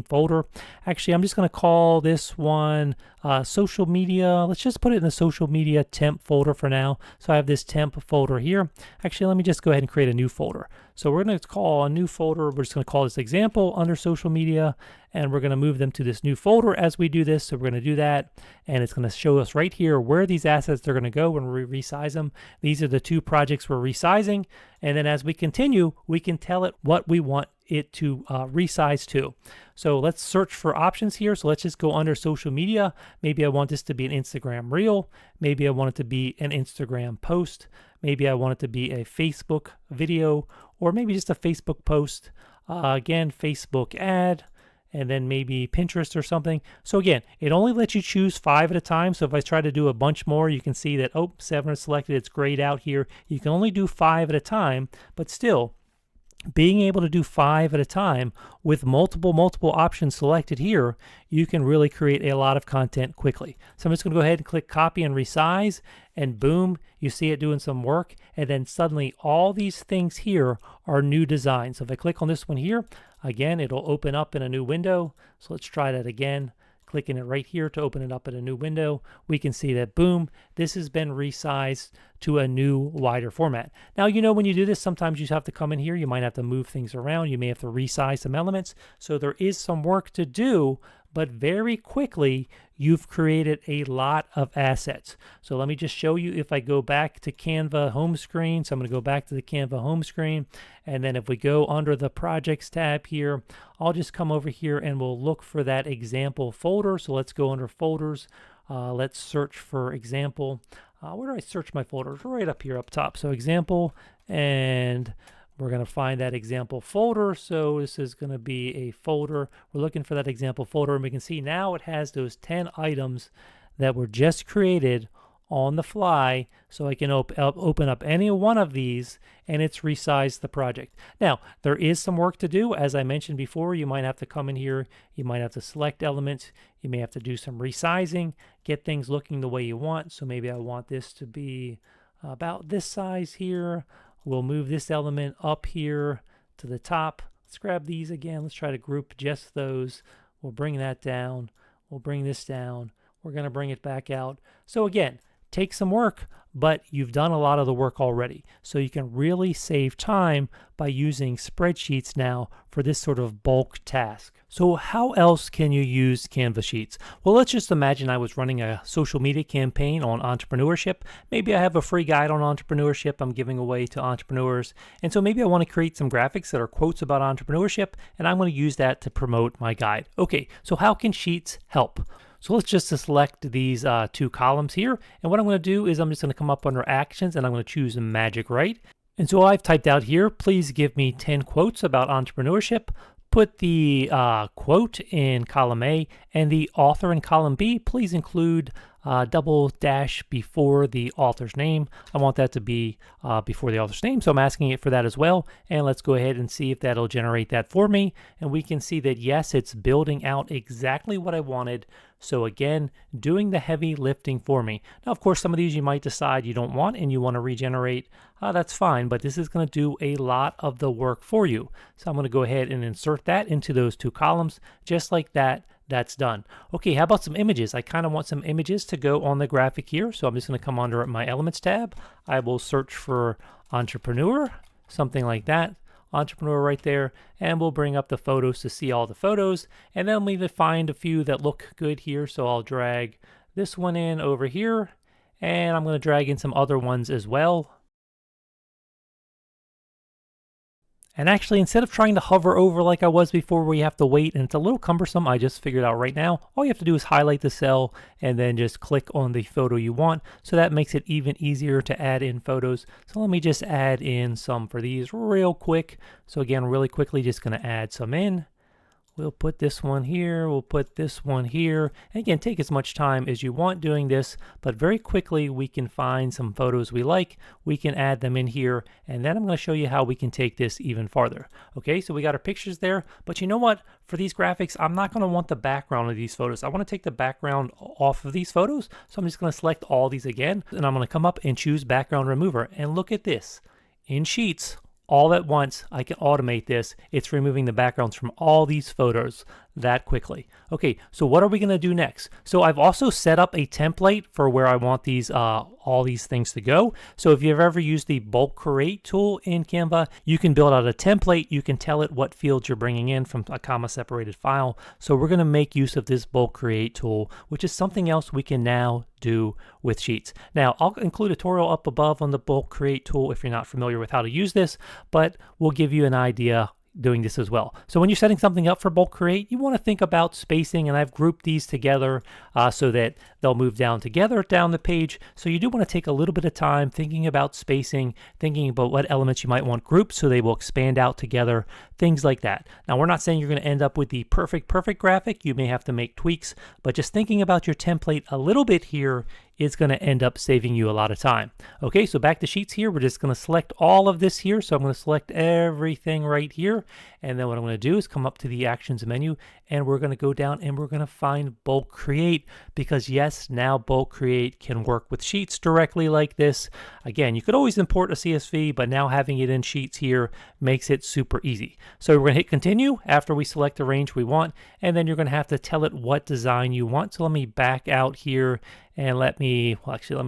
folder. Actually, I'm just going to call this one social media. Let's just put it in the social media temp folder for now. So I have this temp folder here. Actually, let me just go ahead and create a new folder. So we're going to call a new folder. We're just going to call this example under social media, and we're going to move them to this new folder as we do this. So we're going to do that, and it's going to show us right here where these assets are going to go when we resize them. These are the two projects we're resizing, and then as we continue, we can tell it what we want it to resize to. So let's search for options here. So let's just go under social media. Maybe I want this to be an Instagram reel. Maybe I want it to be an Instagram post. Maybe I want it to be a Facebook video, or maybe just a Facebook post. Again, Facebook ad, and then maybe Pinterest or something. So again, it only lets you choose 5 at a time. So if I try to do a bunch more, you can see that, oh, 7 are selected. It's grayed out here. You can only do 5 at a time, but still, being able to do 5 at a time with multiple options selected here, you can really create a lot of content quickly. So I'm just going to go ahead and click copy and resize, and boom, you see it doing some work, and then suddenly all these things here are new designs. So if I click on this one here, again, it'll open up in a new window. So let's try that again. Clicking it right here to open it up in a new window, we can see that, boom, this has been resized to a new, wider format. Now, you know, when you do this, sometimes you have to come in here. You might have to move things around. You may have to resize some elements. So there is some work to do, but very quickly, you've created a lot of assets. So let me just show you if I go back to Canva home screen. So I'm going to go back to the Canva home screen. And then if we go under the projects tab here, I'll just come over here and we'll look for that example folder. So let's go under folders. Let's search for example. Where do I search my folders? Right up here up top. So example, and we're going to find that example folder. So this is going to be a folder. We're looking for that example folder, and we can see now it has those 10 items that were just created on the fly. So I can open up any one of these, and it's resized the project. Now, there is some work to do. As I mentioned before, you might have to come in here. You might have to select elements. You may have to do some resizing, get things looking the way you want. So maybe I want this to be about this size here. We'll move this element up here to the top. Let's grab these again. Let's try to group just those. We'll bring that down. We'll bring this down. We're going to bring it back out. So again, take some work, but you've done a lot of the work already. So you can really save time by using spreadsheets now for this sort of bulk task. So how else can you use Canva Sheets? Well, let's just imagine I was running a social media campaign on entrepreneurship. Maybe I have a free guide on entrepreneurship I'm giving away to entrepreneurs. And so maybe I want to create some graphics that are quotes about entrepreneurship, and I'm going to use that to promote my guide. Okay, so how can Sheets help? So let's just select these 2 columns here. And what I'm going to do is I'm just going to come up under actions, and I'm going to choose Magic Write. And so I've typed out here, please give me 10 quotes about entrepreneurship. Put the quote in column A, and the author in column B. Please include double dash before the author's name. I want that to be before the author's name, so I'm asking it for that as well. And let's go ahead and see if that'll generate that for me. And we can see that yes, it's building out exactly what I wanted. So again, doing the heavy lifting for me. Now, of course, some of these you might decide you don't want and you want to regenerate. That's fine, but this is going to do a lot of the work for you. So I'm going to go ahead and insert that into those 2 columns, just like that. That's done. Okay, how about some images? I kind of want some images to go on the graphic here. So I'm just going to come under my Elements tab. I will search for entrepreneur, something like that. Entrepreneur right there, and we'll bring up the photos to see all the photos, and then we find a few that look good here. So I'll drag this one in over here, and I'm going to drag in some other ones as well. And actually, instead of trying to hover over like I was before where you have to wait and it's a little cumbersome, I just figured out right now, all you have to do is highlight the cell and then just click on the photo you want. So that makes it even easier to add in photos. So let me just add in some for these real quick. So again, really quickly, just going to add some in. We'll put this one here, we'll put this one here. And again, take as much time as you want doing this, but very quickly we can find some photos we like, we can add them in here, and then I'm going to show you how we can take this even farther. Okay, so we got our pictures there, but you know what? For these graphics, I'm not going to want the background of these photos. I want to take the background off of these photos, so I'm just going to select all these again, and I'm going to come up and choose Background Remover, and look at this. In Sheets, all at once, I can automate this. It's removing the backgrounds from all these photos that quickly. Okay, so what are we going to do next? So I've also set up a template for where I want these all these things to go. So if you've ever used the Bulk Create tool in Canva, you can build out a template. You can tell it what fields you're bringing in from a comma separated file. So we're going to make use of this Bulk Create tool, which is something else we can now do with Sheets. Now, I'll include a tutorial up above on the Bulk Create tool if you're not familiar with how to use this, but we'll give you an idea doing this as well. So when you're setting something up for Bulk Create, you want to think about spacing, and I've grouped these together so that they'll move down together down the page. So you do want to take a little bit of time thinking about spacing, thinking about what elements you might want grouped so they will expand out together, things like that. Now, we're not saying you're going to end up with the perfect graphic. You may have to make tweaks, but just thinking about your template a little bit here is going to end up saving you a lot of time. Okay, so back to Sheets here. We're just going to select all of this here. So I'm going to select everything right here. And then what I'm going to do is come up to the Actions menu, and we're going to go down and we're going to find Bulk Create, because yes, now Bulk Create can work with Sheets directly like this. Again, you could always import a CSV, but now having it in Sheets here makes it super easy. So we're going to hit continue after we select the range we want, and then you're going to have to tell it what design you want. So let me back out here and let me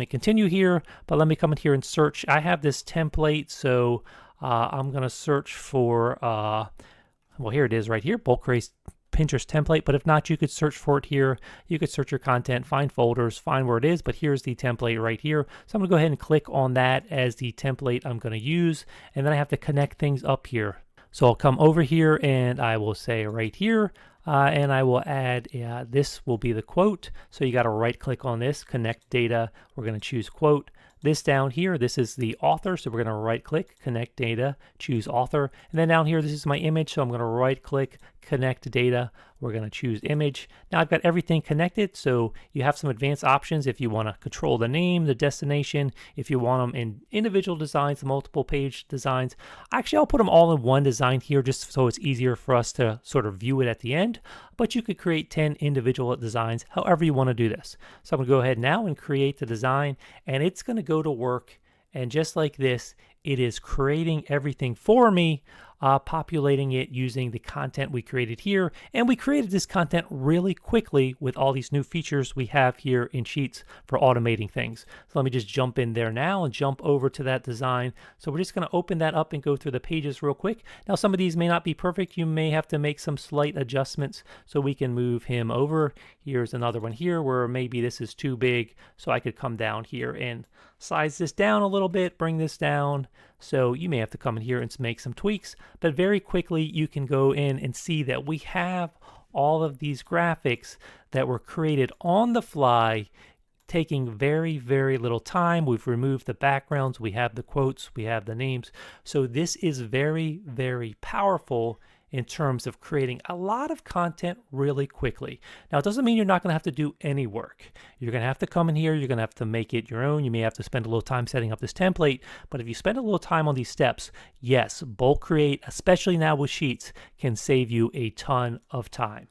continue here, but let me come in here and search. I have this template, so I'm going to search for, well, here it is right here, Bulk Create Pinterest template, but if not, you could search for it here. You could search your content, find folders, find where it is, but here's the template right here. So I'm going to go ahead and click on that as the template I'm going to use, and then I have to connect things up here. So I'll come over here and I will say right here, and I will add, this will be the quote. So you got to right click on this, connect data. We're going to choose quote. This down here, this is the author. So we're going to right click, connect data, choose author. And then down here, this is my image. So I'm going to right click, connect data. We're going to choose image. Now I've got everything connected. So you have some advanced options if you want to control the name, the destination, if you want them in individual designs, multiple page designs. Actually, I'll put them all in one design here just so it's easier for us to sort of view it at the end. But you could create 10 individual designs, however you want to do this. So I'm going to go ahead now and create the design, and it's going to go to work. And just like this, it is creating everything for me, populating it using the content we created here. And we created this content really quickly with all these new features we have here in Sheets for automating things. So let me just jump in there now and jump over to that design. So we're just going to open that up and go through the pages real quick. Now, some of these may not be perfect. You may have to make some slight adjustments so we can move him over. Here's another one here where maybe this is too big. So I could come down here and size this down a little bit, bring this down. So you may have to come in here and make some tweaks, but very quickly you can go in and see that we have all of these graphics that were created on the fly, taking very, very little time. We've removed the backgrounds, we have the quotes, we have the names. So this is very, very powerful in terms of creating a lot of content really quickly. Now, it doesn't mean you're not going to have to do any work. You're going to have to come in here, you're going to have to make it your own. You may have to spend a little time setting up this template, but if you spend a little time on these steps, yes, Bulk Create, especially now with Sheets, can save you a ton of time.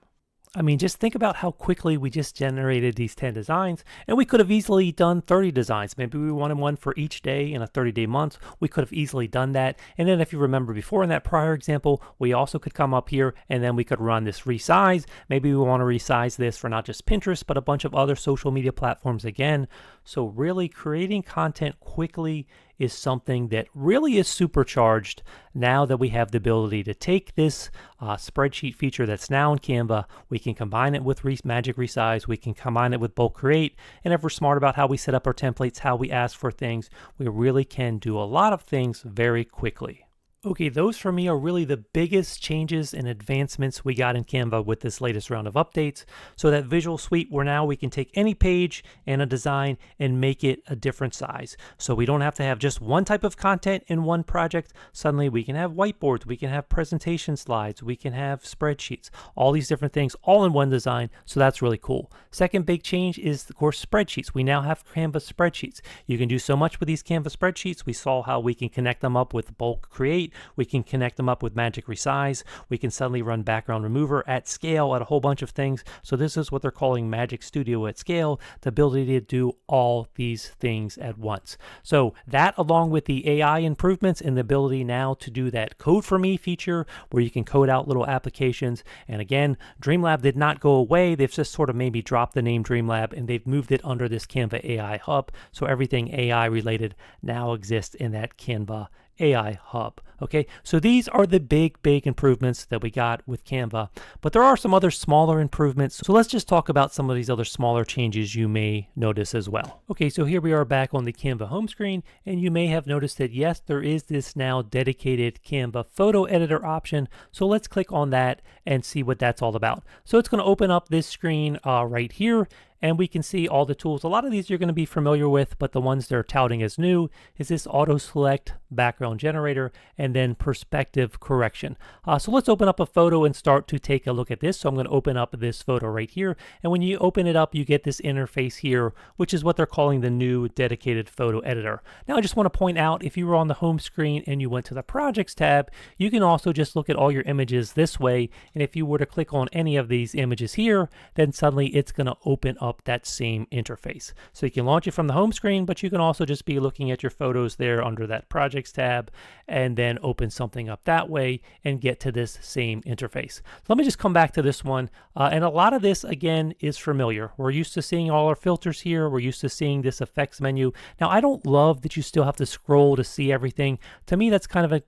I mean, just think about how quickly we just generated these 10 designs, and we could have easily done 30 designs. Maybe we wanted one for each day in a 30-day month. We could have easily done that. And then if you remember before in that prior example, we also could come up here and then we could run this resize. Maybe we want to resize this for not just Pinterest, but a bunch of other social media platforms again. So really creating content quickly is something that really is supercharged now that we have the ability to take this spreadsheet feature that's now in Canva. We can combine it with Magic Resize. We can combine it with Bulk Create. And if we're smart about how we set up our templates, how we ask for things, we really can do a lot of things very quickly. Okay, those for me are really the biggest changes and advancements we got in Canva with this latest round of updates. So that visual suite where now we can take any page and a design and make it a different size. So we don't have to have just one type of content in one project. Suddenly we can have whiteboards, we can have presentation slides, we can have spreadsheets, all these different things all in one design. So that's really cool. Second big change is, of course, spreadsheets. We now have Canva spreadsheets. You can do so much with these Canva spreadsheets. We saw how we can connect them up with Bulk Create. We can connect them up with Magic Resize. We can suddenly run background remover at scale at a whole bunch of things. So this is what they're calling Magic Studio at scale, the ability to do all these things at once. So that, along with the AI improvements and the ability now to do that code for me feature where you can code out little applications. And again, Dreamlab did not go away. They've just sort of maybe dropped the name Dreamlab and they've moved it under this Canva AI Hub. So everything AI related now exists in that Canva AI Hub. Okay, so these are the big improvements that we got with Canva, but there are some other smaller improvements. So let's just talk about some of these other smaller changes you may notice as well. Okay, so here we are back on the Canva home screen, and you may have noticed that yes, there is this now dedicated Canva photo editor option. So let's click on that and see what that's all about. So it's going to open up this screen right here, and we can see all the tools. A lot of these you're going to be familiar with, but the ones they're touting as new is this auto select background generator and then perspective correction. So let's open up a photo and start to take a look at this. So I'm going to open up this photo right here. And when you open it up, you get this interface here, which is what they're calling the new dedicated photo editor. Now, I just want to point out, if you were on the home screen and you went to the projects tab, you can also just look at all your images this way. And if you were to click on any of these images here, then suddenly it's going to open up that same interface. So you can launch it from the home screen, but you can also just be looking at your photos there under that projects tab and then open something up that way and get to this same interface. So let me just come back to this one. And a lot of this, again, is familiar. We're used to seeing all our filters here. We're used to seeing this effects menu. Now, I don't love that you still have to scroll to see everything. To me, that's kind of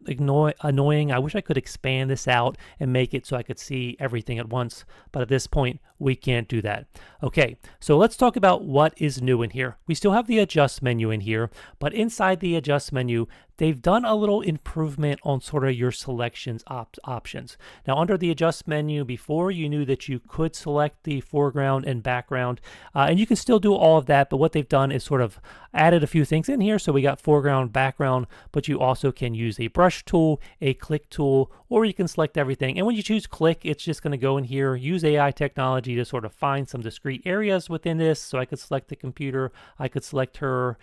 annoying. I wish I could expand this out and make it so I could see everything at once. But at this point, we can't do that. Okay, so let's talk about what is new in here. We still have the adjust menu in here, but inside the adjust menu, they've done a little improvement on sort of your selections options. Now, under the adjust menu before, you knew that you could select the foreground and background, and you can still do all of that, but what they've done is sort of added a few things in here. So we got foreground, background, but you also can use a brush tool, a click tool, or you can select everything. And when you choose click, it's just going to go in here, use AI technology to sort of find some discrete areas within this. So I could select the computer, I could select her,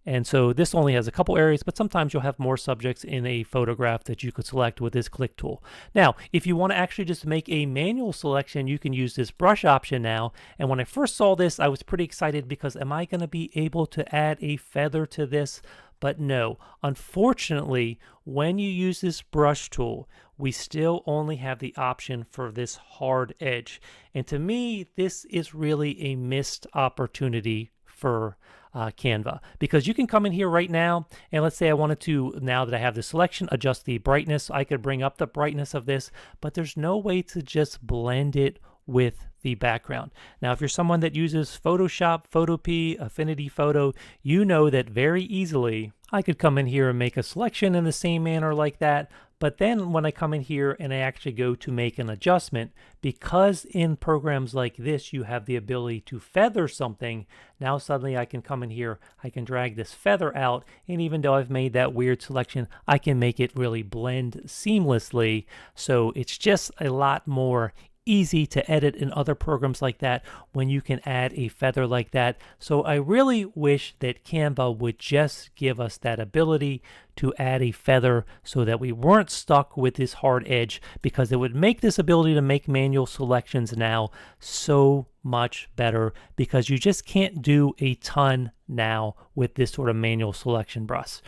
and so this only has a couple areas, but sometimes you'll have more subjects in a photograph that you could select with this click tool. Now, if you want to actually just make a manual selection, you can use this brush option now. And when I first saw this, I was pretty excited because am I going to be able to add a feather to this? But no, unfortunately, when you use this brush tool, we still only have the option for this hard edge. And to me, this is really a missed opportunity for Canva, because you can come in here right now and let's say I wanted to, now that I have the selection, adjust the brightness. I could bring up the brightness of this, but there's no way to just blend it with the background. Now, if you're someone that uses Photoshop, Photopea, Affinity Photo, you know that very easily I could come in here and make a selection in the same manner like that. But then when I come in here and I actually go to make an adjustment, because in programs like this, you have the ability to feather something, now suddenly I can come in here, I can drag this feather out, and even though I've made that weird selection, I can make it really blend seamlessly. So it's just a lot more easy to edit in other programs like that when you can add a feather like that. So I really wish that Canva would just give us that ability to add a feather so that we weren't stuck with this hard edge, because it would make this ability to make manual selections now so much better, because you just can't do a ton now with this sort of manual selection brush.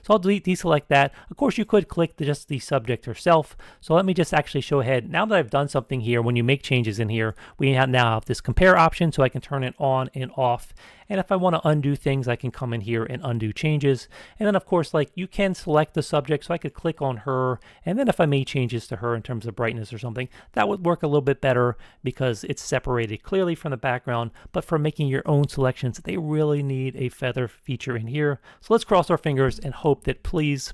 So I'll deselect that. Of course, you could click just the subject herself. So let me just actually show ahead. Now that I've done something here, when you make changes in here, we now have this compare option, so I can turn it on and off. And if I want to undo things, I can come in here and undo changes. And then, of course, like you can select the subject. So I could click on her, and then if I made changes to her in terms of brightness or something, that would work a little bit better because it's separated clearly from the background. But for making your own selections, they really need a feather feature in here. So let's cross our fingers and hope that please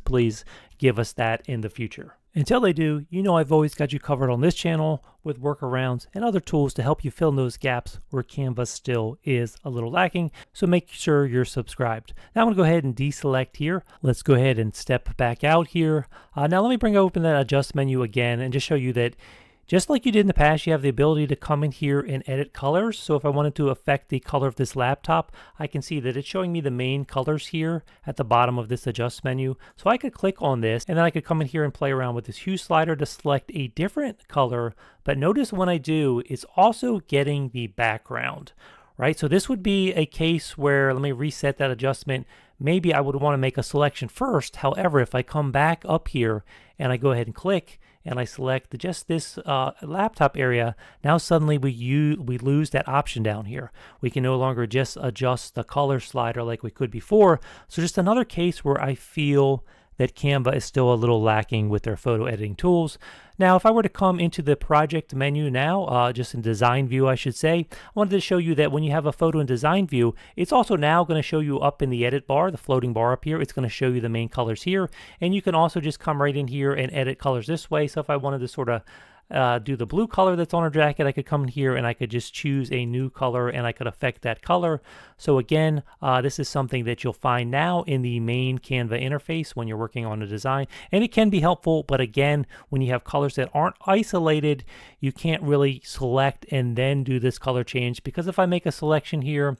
give us that in the future. Until they do, you know I've always got you covered on this channel with workarounds and other tools to help you fill in those gaps where Canva still is a little lacking, so make sure you're subscribed. Now I'm going to go ahead and deselect here. Let's go ahead and step back out here. Now let me bring open that adjust menu again and just show you that just like you did in the past, you have the ability to come in here and edit colors. So if I wanted to affect the color of this laptop, I can see that it's showing me the main colors here at the bottom of this adjust menu. So I could click on this, and then I could come in here and play around with this hue slider to select a different color. But notice when I do, it's also getting the background, right? So this would be a case where, let me reset that adjustment. Maybe I would want to make a selection first. However, if I come back up here and I go ahead and click, and I select just this laptop area, now suddenly we lose that option down here. We can no longer just adjust the color slider like we could before. So just another case where I feel that Canva is still a little lacking with their photo editing tools. Now, if I were to come into the project menu now, just in design view, I should say, I wanted to show you that when you have a photo in design view, it's also now going to show you up in the edit bar, the floating bar up here. It's going to show you the main colors here. And you can also just come right in here and edit colors this way. So if I wanted to sort of do the blue color that's on her jacket, I could come in here and I could just choose a new color and I could affect that color. So again, this is something that you'll find now in the main Canva interface when you're working on a design, and it can be helpful. But again, when you have colors that aren't isolated, you can't really select and then do this color change, because if I make a selection here,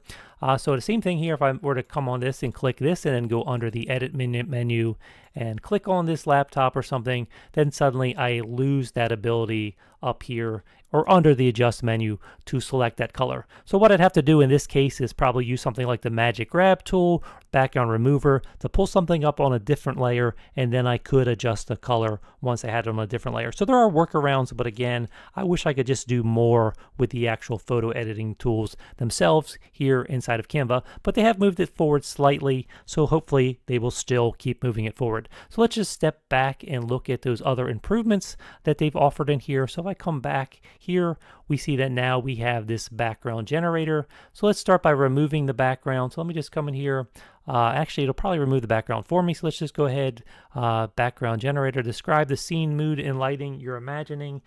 so the same thing here, if I were to come on this and click this and then go under the edit menu and click on this laptop or something, then suddenly I lose that ability up here or under the adjust menu to select that color. So what I'd have to do in this case is probably use something like the magic grab tool, background remover, to pull something up on a different layer, and then I could adjust the color once I had it on a different layer. So there are workarounds, but again, I wish I could just do more with the actual photo editing tools themselves here inside of Canva, but they have moved it forward slightly, so hopefully they will still keep moving it forward. So let's just step back and look at those other improvements that they've offered in here. So if I come back here, we see that now we have this background generator. So let's start by removing the background. So let me just come in here. Actually, it'll probably remove the background for me. So let's just go ahead, background generator, describe the scene, mood, and lighting you're imagining.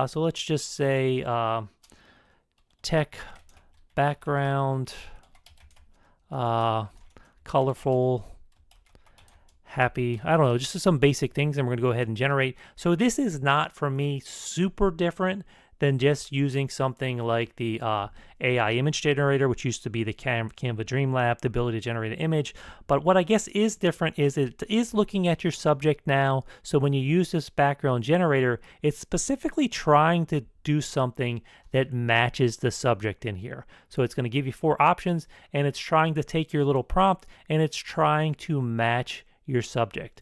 So let's just say tech background, colorful, happy, I don't know, just some basic things, and we're going to go ahead and generate. So this is not, for me, super different than just using something like the AI image generator, which used to be the Canva Dreamlab, the ability to generate an image. But what I guess is different is it is looking at your subject now. So when you use this background generator, it's specifically trying to do something that matches the subject in here. So it's going to give you 4 options, and it's trying to take your little prompt and it's trying to match your subject.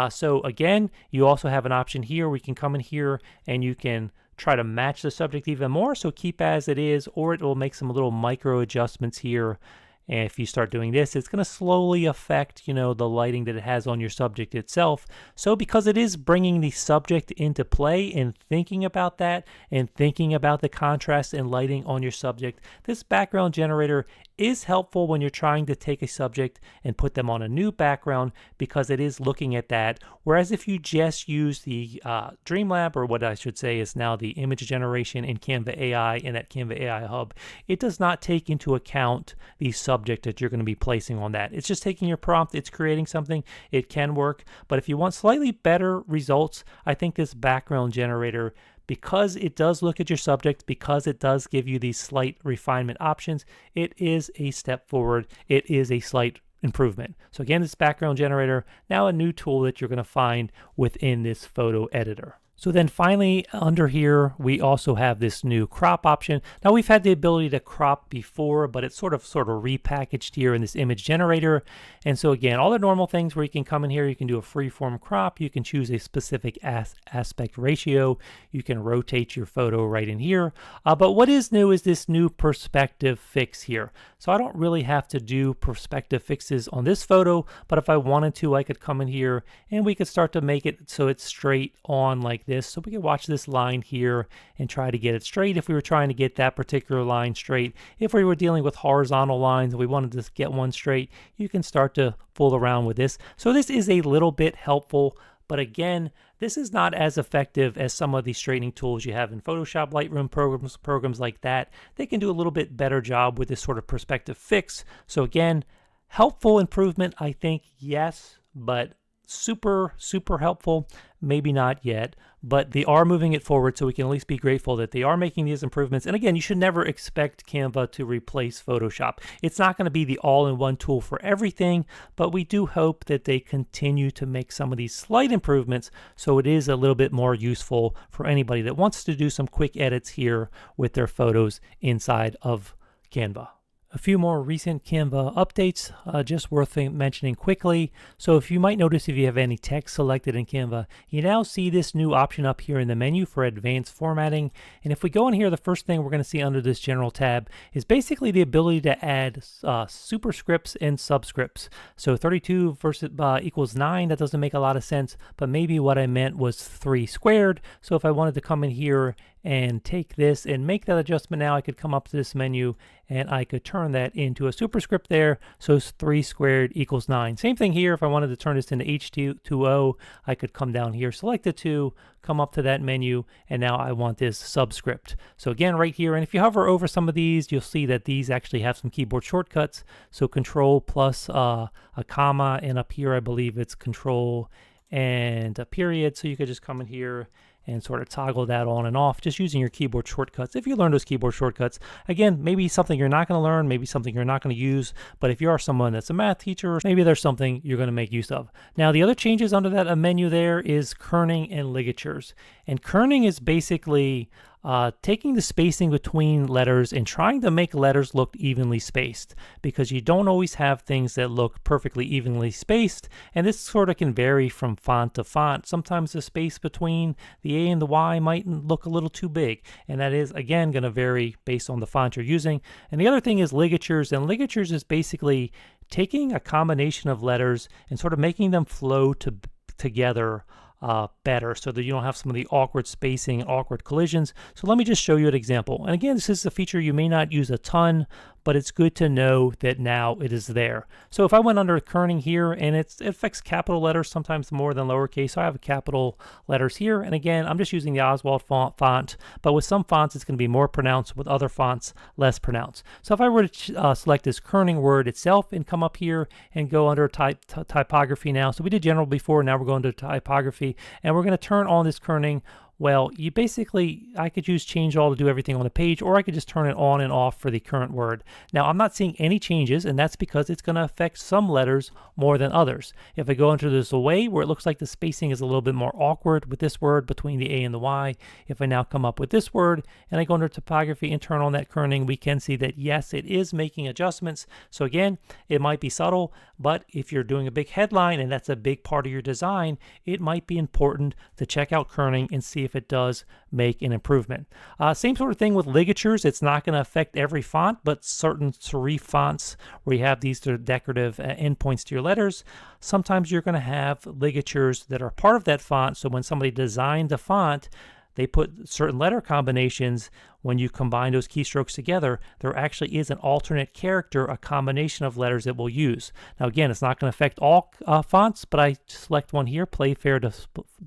So again, you also have an option here where you can come in here and you can try to match the subject even more. So keep as it is, or it will make some little micro adjustments here. And if you start doing this, it's going to slowly affect, the lighting that it has on your subject itself. So because it is bringing the subject into play and thinking about that and thinking about the contrast and lighting on your subject, this background generator is helpful when you're trying to take a subject and put them on a new background, because it is looking at that. Whereas if you just use the Dreamlab, or what I should say is now the image generation in Canva AI and that Canva AI Hub, it does not take into account the subject that you're going to be placing on that. It's just taking your prompt, it's creating something. It can work, but if you want slightly better results, I think this background generator, because it does look at your subject, because it does give you these slight refinement options, it is a step forward. It is a slight improvement. So again, this background generator, now a new tool that you're going to find within this photo editor. So then finally under here, we also have this new crop option. Now we've had the ability to crop before, but it's sort of repackaged here in this image generator. And so again, all the normal things where you can come in here, you can do a freeform crop, you can choose a specific aspect ratio, you can rotate your photo right in here. But what is new is this new perspective fix here. So I don't really have to do perspective fixes on this photo, but if I wanted to, I could come in here and we could start to make it so it's straight on like this. So we can watch this line here and try to get it straight if we were trying to get that particular line straight. If we were dealing with horizontal lines and we wanted to get one straight, you can start to fool around with this. So this is a little bit helpful, but again, this is not as effective as some of the straightening tools you have in Photoshop, Lightroom programs like that. They can do a little bit better job with this sort of perspective fix. So again, helpful improvement, I think, yes, but super helpful, maybe not yet, but they are moving it forward, so we can at least be grateful that they are making these improvements. And again, you should never expect Canva to replace Photoshop. It's not going to be the all-in-one tool for everything, but we do hope that they continue to make some of these slight improvements so it is a little bit more useful for anybody that wants to do some quick edits here with their photos inside of Canva. A few more recent Canva updates, just worth mentioning quickly. So if you might notice, if you have any text selected in Canva, you now see this new option up here in the menu for advanced formatting. And if we go in here, the first thing we're going to see under this general tab is basically the ability to add superscripts and subscripts. So 32 versus equals 9, that doesn't make a lot of sense, but maybe what I meant was 3 squared. So if I wanted to come in here and take this and make that adjustment now, I could come up to this menu and I could turn that into a superscript there. So 3 squared equals 9. Same thing here. If I wanted to turn this into H2O, I could come down here, select the 2, come up to that menu, and now I want this subscript. So again, right here, and if you hover over some of these, you'll see that these actually have some keyboard shortcuts. So Control plus a comma, and up here, I believe it's Control and a period. So you could just come in here and sort of toggle that on and off just using your keyboard shortcuts. If you learn those keyboard shortcuts, again, maybe something you're not going to learn, maybe something you're not going to use, but if you are someone that's a math teacher, maybe there's something you're going to make use of. Now, the other changes under that menu there is kerning and ligatures. And kerning is basically taking the spacing between letters and trying to make letters look evenly spaced, because you don't always have things that look perfectly evenly spaced, and this sort of can vary from font to font. Sometimes the space between the A and the Y might look a little too big, and that is again going to vary based on the font you're using. And the other thing is ligatures, and ligatures is basically taking a combination of letters and sort of making them flow together better, so that you don't have some of the awkward spacing, awkward collisions. So let me just show you an example. And again, this is a feature you may not use a ton, but it's good to know that now it is there. So if I went under kerning here, and it affects capital letters sometimes more than lowercase, so I have capital letters here. And again, I'm just using the Oswald font, but with some fonts it's going to be more pronounced, with other fonts less pronounced. So if I were to select this kerning word itself and come up here and go under typography now. So we did general before, now we're going to typography, and we're going to turn on this kerning. Well, you basically, I could use change all to do everything on the page, or I could just turn it on and off for the current word. Now, I'm not seeing any changes, and that's because it's going to affect some letters more than others. If I go into this away, where it looks like the spacing is a little bit more awkward with this word between the A and the Y, if I now come up with this word, and I go under typography and turn on that kerning, we can see that, yes, it is making adjustments. So again, it might be subtle, but if you're doing a big headline, and that's a big part of your design, it might be important to check out kerning and see if it does make an improvement. Same sort of thing with ligatures. It's not going to affect every font, but certain serif fonts where you have these decorative endpoints to your letters, sometimes you're going to have ligatures that are part of that font. So when somebody designed the font, they put certain letter combinations. When you combine those keystrokes together, there actually is an alternate character, a combination of letters that we'll use. Now again, it's not going to affect all fonts, but I select one here, Play Fair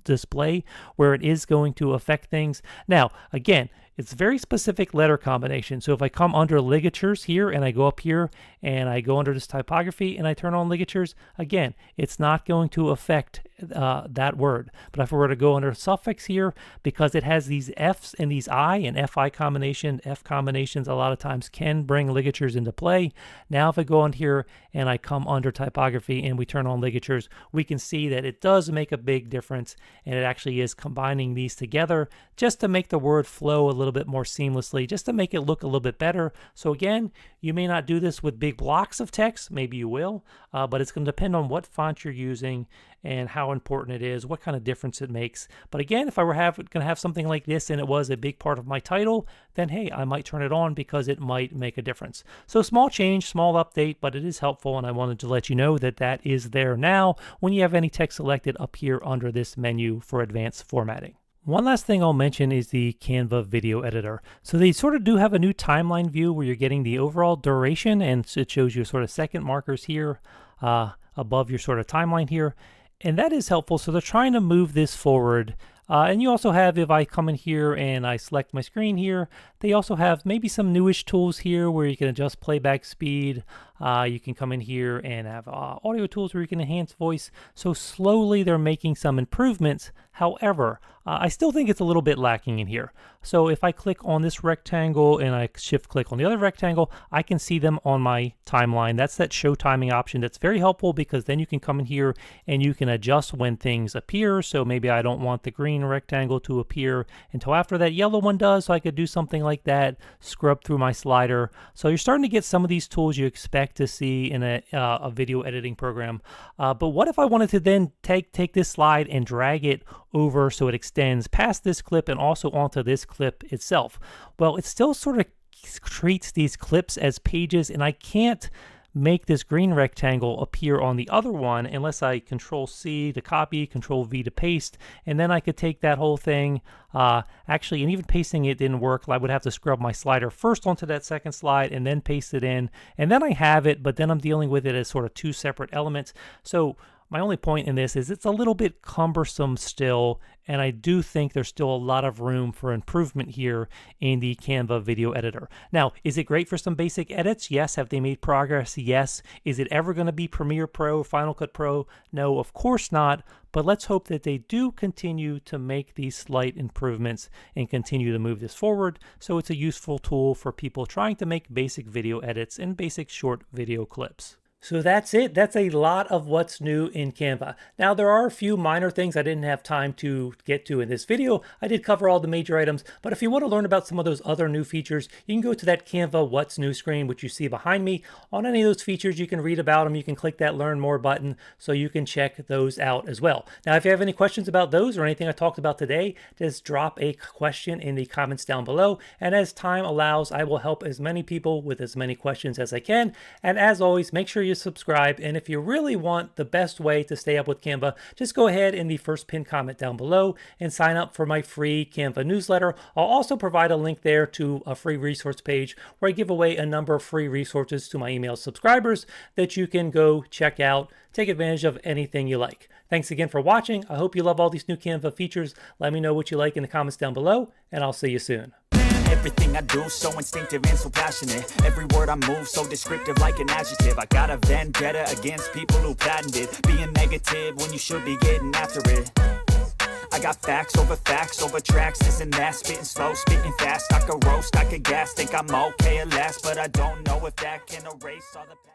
Display, where it is going to affect things. Now again, It's very specific letter combination. So if I come under ligatures here and I go up here and I go under this typography and I turn on ligatures, again, it's not going to affect that word. But if I were to go under suffix here, because it has these F's and these I and FI combination, F combinations a lot of times can bring ligatures into play. Now if I go on here and I come under typography and we turn on ligatures, we can see that it does make a big difference, and it actually is combining these together just to make the word flow a little bit more seamlessly, just to make it look a little bit better. So again, you may not do this with big blocks of text, maybe you will, but it's going to depend on what font you're using and how important it is, what kind of difference it makes. But again, if I were going to have something like this and it was a big part of my title, then hey, I might turn it on because it might make a difference. So small change, small update, but it is helpful, and I wanted to let you know that that is there now when you have any text selected up here under this menu for advanced formatting. One last thing I'll mention is the Canva video editor. So they sort of do have a new timeline view where you're getting the overall duration, and it shows you sort of second markers here above your sort of timeline here. And that is helpful. So they're trying to move this forward. And you also have, if I come in here and I select my screen here, they also have maybe some newish tools here where you can adjust playback speed. You can come in here and have audio tools where you can enhance voice. So slowly they're making some improvements. However, I still think it's a little bit lacking in here. So if I click on this rectangle and I shift click on the other rectangle, I can see them on my timeline. That's that show timing option. That's very helpful because then you can come in here and you can adjust when things appear. So maybe I don't want the green rectangle to appear until after that yellow one does. So I could do something like that, scrub through my slider. So you're starting to get some of these tools you expect to see in a video editing program. But what if I wanted to then take this slide and drag it over so it extends past this clip and also onto this clip itself? Well, it still sort of treats these clips as pages, and I can't make this green rectangle appear on the other one unless I Control C to copy, Control V to paste, and then I could take that whole thing. Actually, and even pasting it didn't work. I would have to scrub my slider first onto that second slide and then paste it in, and then I have it, but then I'm dealing with it as sort of two separate elements. So my only point in this is it's a little bit cumbersome still, and I do think there's still a lot of room for improvement here in the Canva video editor. Now, is it great for some basic edits? Yes. Have they made progress? Yes. Is it ever going to be Premiere Pro, Final Cut Pro? No, of course not. But let's hope that they do continue to make these slight improvements and continue to move this forward, so it's a useful tool for people trying to make basic video edits and basic short video clips. So that's it. That's a lot of what's new in Canva. Now, there are a few minor things I didn't have time to get to in this video. I did cover all the major items, but if you want to learn about some of those other new features, you can go to that Canva What's New screen, which you see behind me. On any of those features, you can read about them. You can click that Learn More button so you can check those out as well. Now, if you have any questions about those or anything I talked about today, just drop a question in the comments down below. And as time allows, I will help as many people with as many questions as I can. And as always, make sure you subscribe, and if you really want the best way to stay up with Canva, just go ahead in the first pinned comment down below and sign up for my free Canva newsletter. I'll also provide a link there to a free resource page where I give away a number of free resources to my email subscribers that you can go check out, take advantage of anything you like. Thanks again for watching. I hope you love all these new Canva features. Let me know what you like in the comments down below, and I'll see you soon. Everything I do, so instinctive and so passionate. Every word I move, so descriptive like an adjective. I got a vendetta against people who patented being negative when you should be getting after it. I got facts over tracks, this and that. Spitting slow, spitting fast. I could roast, I could gas. Think I'm okay at last, but I don't know if that can erase all the past.